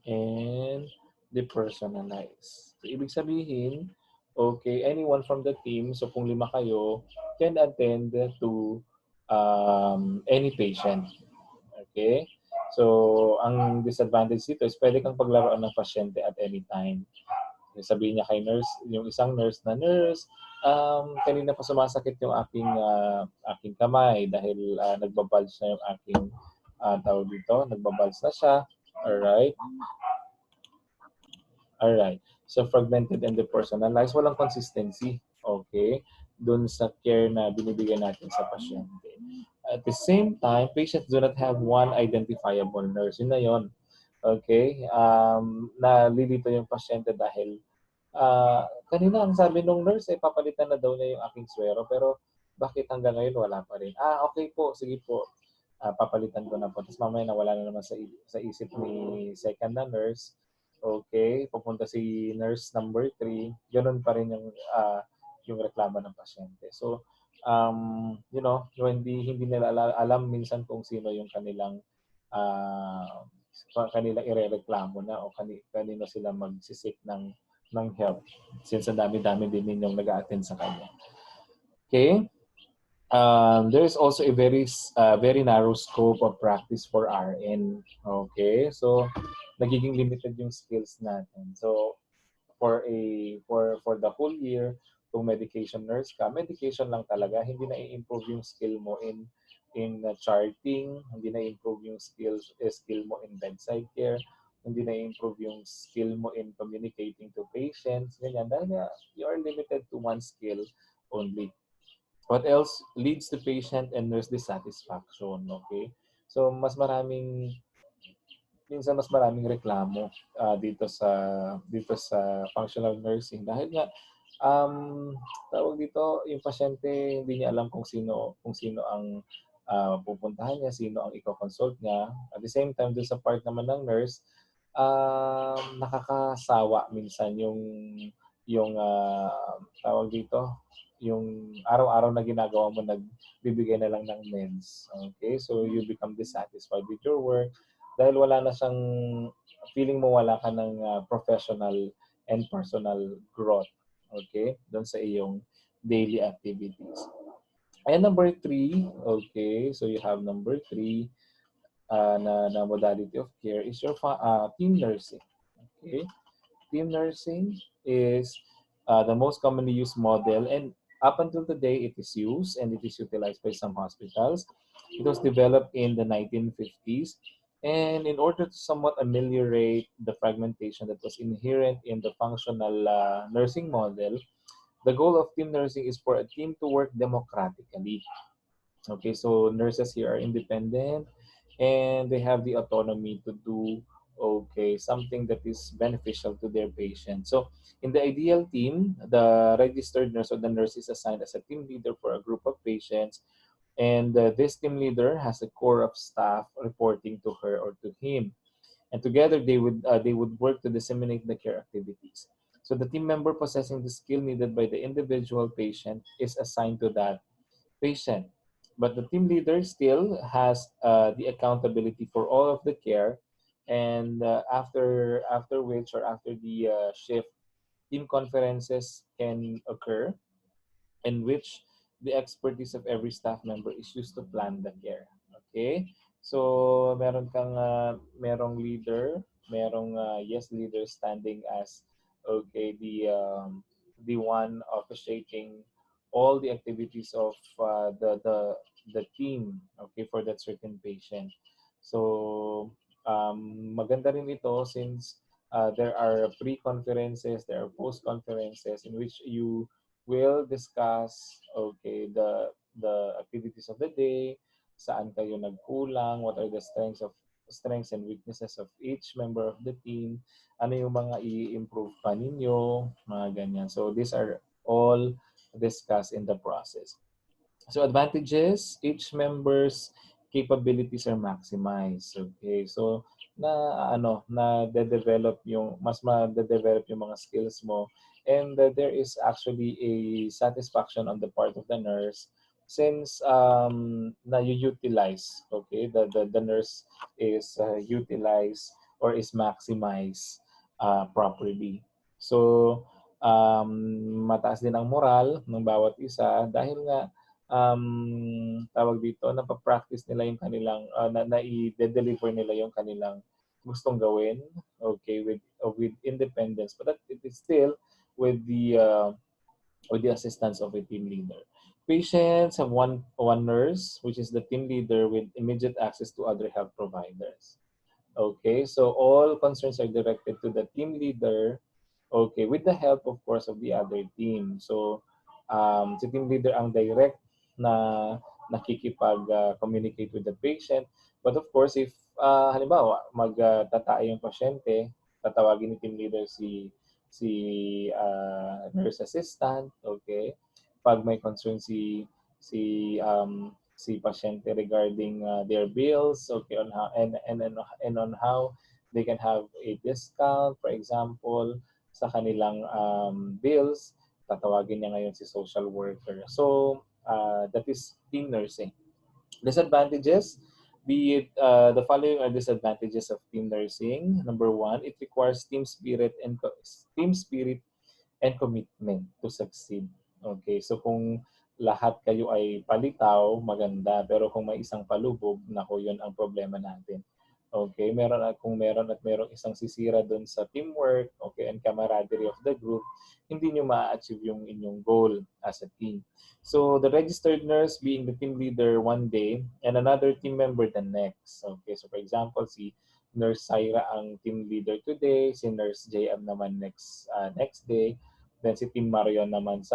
And depersonalized. So, ibig sabihin, okay, anyone from the team, so kung 5 kayo, can attend to any patient. Okay? So, ang disadvantage dito is pwede kang paglaruan ng pasyente at any time. Sabihin niya kay nurse, yung isang nurse na, nurse, kanina pa sumasakit yung aking kamay dahil nagbabulge na yung aking tawag dito, nagbabulge na siya. Alright? Alright. So fragmented and depersonalized, walang consistency. Okay? Dun sa care na binibigay natin sa pasyente. At the same time, patients do not have one identifiable nurse. Yun na yun. Okay? Nalilito yung pasyente dahil kanina ang sabi nung nurse, eh, papalitan na daw niya yung aking swero, pero bakit hanggang ngayon wala pa rin? Okay po, sige po. Papalitan ko na po. Tapos mamaya nawala na naman sa isip ni second na nurse. Okay, pupunta si nurse number 3, ganun pa rin yung reklamo ng pasyente. So, hindi nila alam minsan kung sino yung uh, kanilang irereklamo na o kanino sila magsisik ng help since ang dami-dami din ninyong nag-a-attend sa kanya. Okay? There is also a very narrow scope of practice for RN. Okay? So, nagiging limited yung skills natin. So, for the whole year, kung medication nurse ka, medication lang talaga, hindi na i-improve yung skill mo in charting, hindi na i-improve yung skill mo in bedside care, hindi na i-improve yung skill mo in communicating to patients, ganyan. Dahil you are limited to one skill only. What else leads to patient and nurse dissatisfaction, okay? So, minsan mas maraming reklamo dito sa functional nursing dahil nga um tawag dito yung pasyente hindi niya alam kung sino ang pupuntahan niya, sino ang i-consult niya. At the same time, doon sa part naman ng nurse, nakakasawa minsan yung tawag dito, yung araw-araw na ginagawa mo, nagbibigay na lang ng meds. Okay? So you become dissatisfied with your work dahil wala na siyang feeling mo wala ka ng professional and personal growth. Okay? Doon sa iyong daily activities. And number 3, okay, so you have number 3 na modality of care is your team nursing. Okay? Team nursing is the most commonly used model, and up until today, it is used and it is utilized by some hospitals. It was developed in the 1950s, and in order to somewhat ameliorate the fragmentation that was inherent in the functional nursing model, the goal of team nursing is for a team to work democratically. Okay, so nurses here are independent and they have the autonomy to do something that is beneficial to their patient. So in the ideal team, the registered nurse or the nurse is assigned as a team leader for a group of patients, and this team leader has a core of staff reporting to her or to him, and together they would work to disseminate the care activities. So the team member possessing the skill needed by the individual patient is assigned to that patient. But the team leader still has the accountability for all of the care, and after which or after the shift, team conferences can occur in which the expertise of every staff member is used to plan the care. Okay? So, merong leader, merong yes leader standing as the one officiating all the activities of the team, okay, for that certain patient. So, maganda rin ito since there are pre-conferences, there are post-conferences in which you will discuss the activities of the day, saan kayo nagkulang, what are the strengths and weaknesses of each member of the team, ano yung mga i-improve pa ninyo, mga ganyan. So these are all discussed in the process. So advantages, each member's capabilities are maximized. Okay? So na-develop mas ma-develop yung mga skills mo, and there is actually a satisfaction on the part of the nurse since na you utilize, okay, the nurse is utilized or is maximized properly. So mataas din ang moral ng bawat isa dahil nga tawag dito, napapractice nila yung kanilang, i-deliver nila yung kanilang gustong gawin, okay, with independence, but that it is still with the assistance of a team leader. Patients have one nurse, which is the team leader with immediate access to other health providers. Okay, so all concerns are directed to the team leader, Okay, with the help of course of the other team. So si team leader ang direct na nakikipag-communicate with the patient. But of course, if halimbawa magtatay yung pasyente, tatawagin ni team leader si nurse assistant, okay? Pag may concern si pasyente regarding their bills, okay, on how and on how they can have a discount, for example, sa kanilang bills, tatawagin niya ngayon si social worker. So, that is team nursing. Disadvantages, be it the following are disadvantages of team nursing. Number one, it requires team spirit and commitment to succeed. Okay, so kung lahat kayo ay palitaw, maganda. Pero kung may isang palubog, nako, yun ang problema natin. Okay, meron at merong isang sisira doon sa teamwork, okay, and camaraderie of the group, hindi nyo ma-achieve yung inyong goal as a team. So the registered nurse being the team leader one day and another team member the next. Okay, so for example, si Nurse Syra ang team leader today, si Nurse JM naman next day, then si Team Marion naman si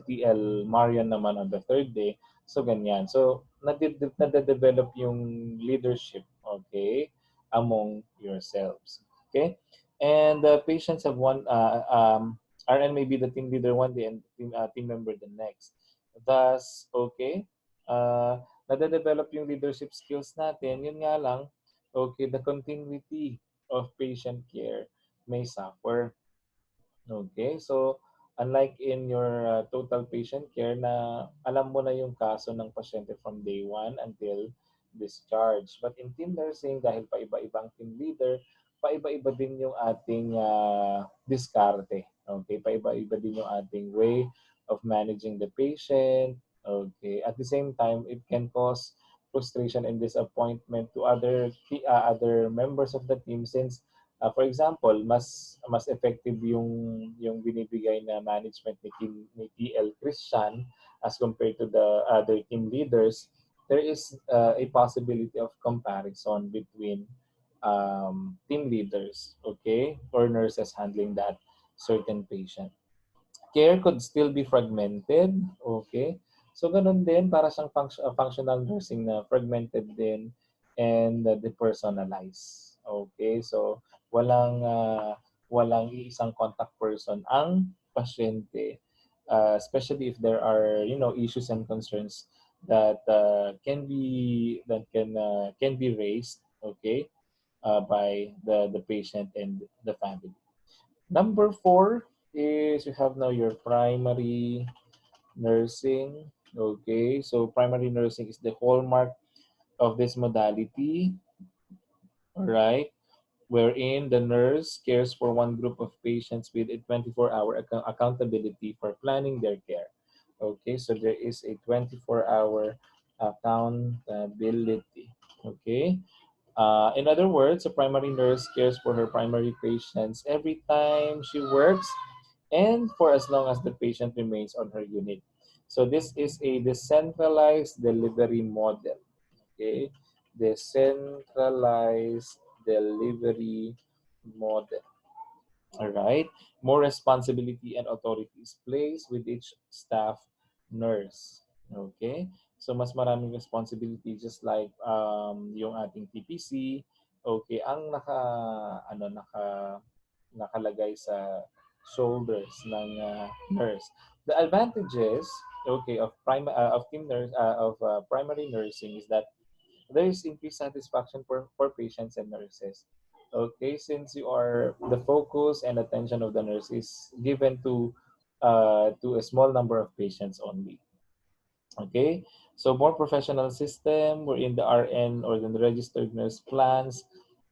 TL Marion naman on the third day. So, ganyan. So, nade-develop yung leadership, okay, among yourselves. Okay? And the patients have RN may be the team leader one day and team member the next. Thus, okay, nade-develop yung leadership skills natin. Yun nga lang, okay, the continuity of patient care may suffer. Okay, so unlike in your total patient care na alam mo na yung kaso ng pasyente from day one until discharge. But in team nursing, dahil paiba-ibang team leader, paiba-iba din yung ating diskarte. Okay, paiba-iba din yung ating way of managing the patient. Okay, at the same time, it can cause frustration and disappointment to other members of the team since for example, mas effective yung binibigay na management ni TL Christian as compared to the other team leaders. There is a possibility of comparison between team leaders, okay, or nurses handling that certain patient. Care could still be fragmented, okay? So ganun din para siyang functional nursing na fragmented din and depersonalized. Okay? So walang iisang contact person ang pasyente, especially if there are, issues and concerns that can be raised, okay, by the patient and the family. Number four is you have now your primary nursing. Okay, so primary nursing is the hallmark of this modality, all right, wherein the nurse cares for one group of patients with a 24-hour accountability for planning their care. Okay, so there is a 24-hour accountability. Okay, in other words, a primary nurse cares for her primary patients every time she works and for as long as the patient remains on her unit. So this is a decentralized delivery model. Okay, decentralized delivery model. All right, more responsibility and authority is placed with each staff nurse. Okay, so mas maraming responsibility just like yung ating TPC. Okay, ang nakalagay sa shoulders ng nurse. The advantages, okay, of team nurse of primary nursing is that there is increased satisfaction for patients and nurses. Okay, since you are the focus and attention of the nurse is given to a small number of patients only. Okay, so more professional system wherein the RN or the registered nurse plans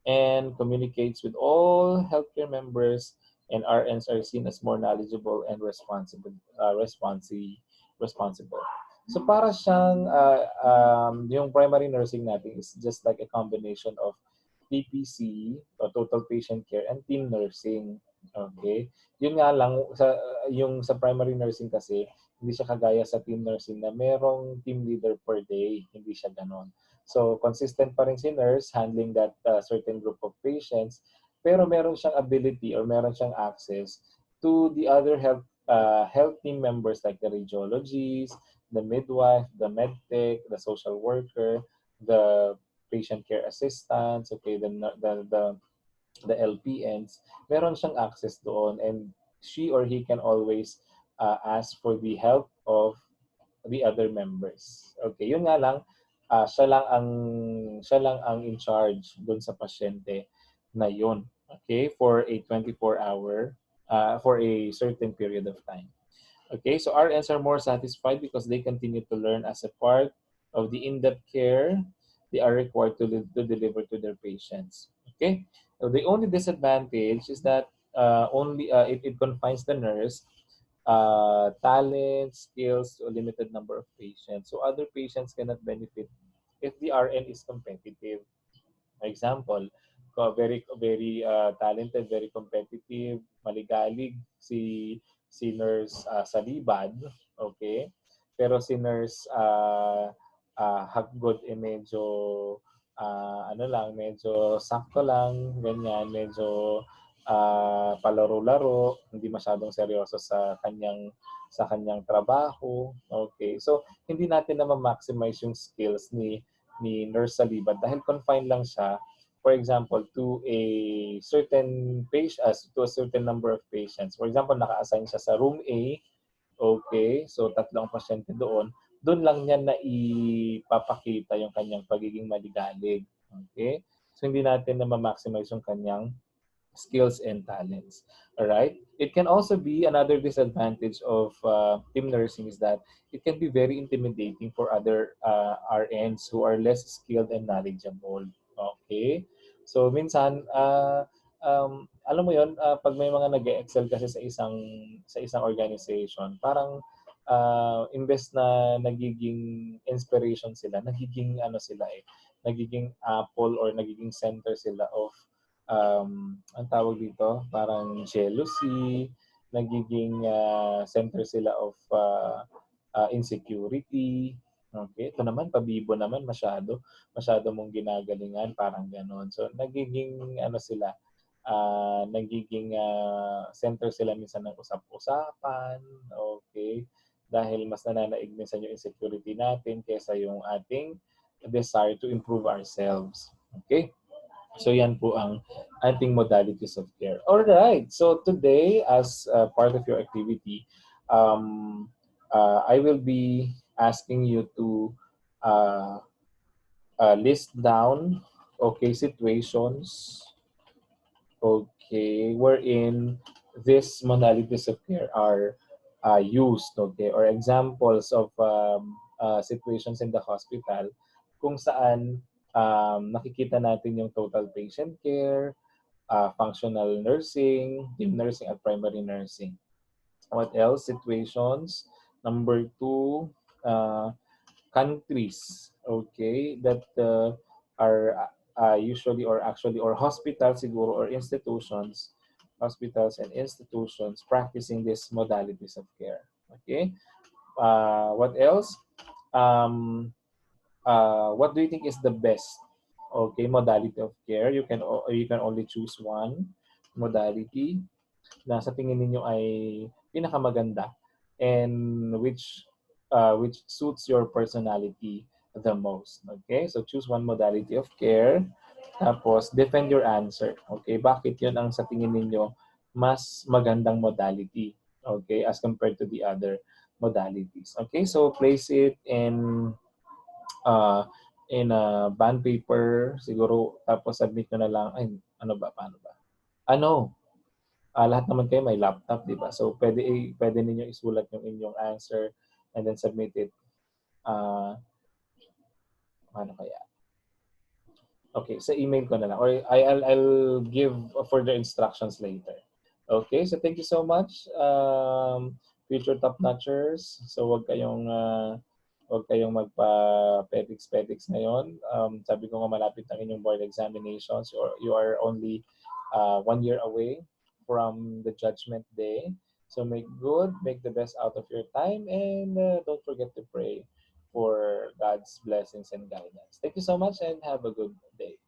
and communicates with all healthcare members, and RNs are seen as more knowledgeable and responsible. So para siyang yung primary nursing natin is just like a combination of TPC or total patient care and team nursing. Okay? Yun nga lang sa primary nursing kasi hindi siya kagaya sa team nursing na merong team leader per day, hindi siya ganon. So consistent pa rin si nurse handling that certain group of patients pero meron siyang ability or meron siyang access to the other health team members like the radiologist, the midwife, the medtech, the social worker, the patient care assistants, okay, the LPNs, meron siyang access doon, and she or he can always ask for the help of the other members. Okay, yun nga lang, siya lang ang in charge doon sa pasyente na yun. Okay, for a 24-hour, for a certain period of time. Okay, so RNs are more satisfied because they continue to learn as a part of the in-depth care they are required to deliver to their patients. Okay, so the only disadvantage is that it confines the nurse talent, skills to a limited number of patients. So other patients cannot benefit if the RN is competitive. Example, very talented, very competitive, maligalig si Nurse Salibad, okay? Pero si Nurse Haggod medyo ano lang, medyo sakto lang, ganyan, medyo palaro-laro, hindi masyadong seryoso sa kanyang trabaho. Okay. So, hindi natin na ma-maximize yung skills ni Nurse Saliban dahil confined lang siya, for example, to a certain to a certain number of patients. For example, naka-assign siya sa room A. Okay, so tatlong pasyente doon. Doon lang niya na ipapakita yung kanyang pagiging maligalig. Okay? So hindi natin na ma-maximize yung kanyang skills and talents. All right. It can also be another disadvantage of team nursing is that it can be very intimidating for other RNs who are less skilled and knowledgeable. Okay. So minsan, alam mo yon, pag may mga nag-excel kasi sa isang organization, parang imbes na nagiging inspiration sila, nagiging ano sila nagiging apple or nagiging center sila of ang tawag dito, parang jealousy, nagiging center sila of insecurity. Okay, ito naman, pabibo naman, masyado mong ginagalingan, parang ganon. So, nagiging, ano sila, nagiging center sila minsan ng usap-usapan, okay, dahil mas nananaig minsan yung insecurity natin kaysa yung ating desire to improve ourselves. Okay? So yan po ang ating modalities of care. All right. So today, as part of your activity, I will be asking you to uh, list down, okay, situations, okay, wherein these modalities of care are used, okay, or examples of situations in the hospital kung saan nakikita natin yung total patient care, functional nursing, team nursing, at primary nursing. What else? Situations. Number two, countries, okay, that are usually or actually or hospitals siguro or institutions, hospitals and institutions practicing these modalities of care. Okay. What else? Um, what do you think is the best, okay, modality of care? You can only choose one modality na sa tingin ninyo ay pinakamaganda and which suits your personality the most. Okay? So choose one modality of care. Tapos defend your answer. Okay? Bakit 'yun ang sa tingin ninyo mas magandang modality? Okay? As compared to the other modalities. Okay? So place it uh, in a bond paper siguro, tapos submit nyo na lang. Ay, ano ba? Paano ba? Ano? Lahat naman kayo may laptop, di ba? So, pwede ninyo isulat yung inyong answer and then submit it. Paano kaya? Okay, sa email ko na lang. Or I'll give further instructions later. Okay, so thank you so much, future top-notchers. So, wag kayong magpa-petics ngayon. Sabi ko nga malapit ang inyong board examinations. You are only 1 year away from the judgment day. So make good, make the best out of your time, and don't forget to pray for God's blessings and guidance. Thank you so much and have a good day.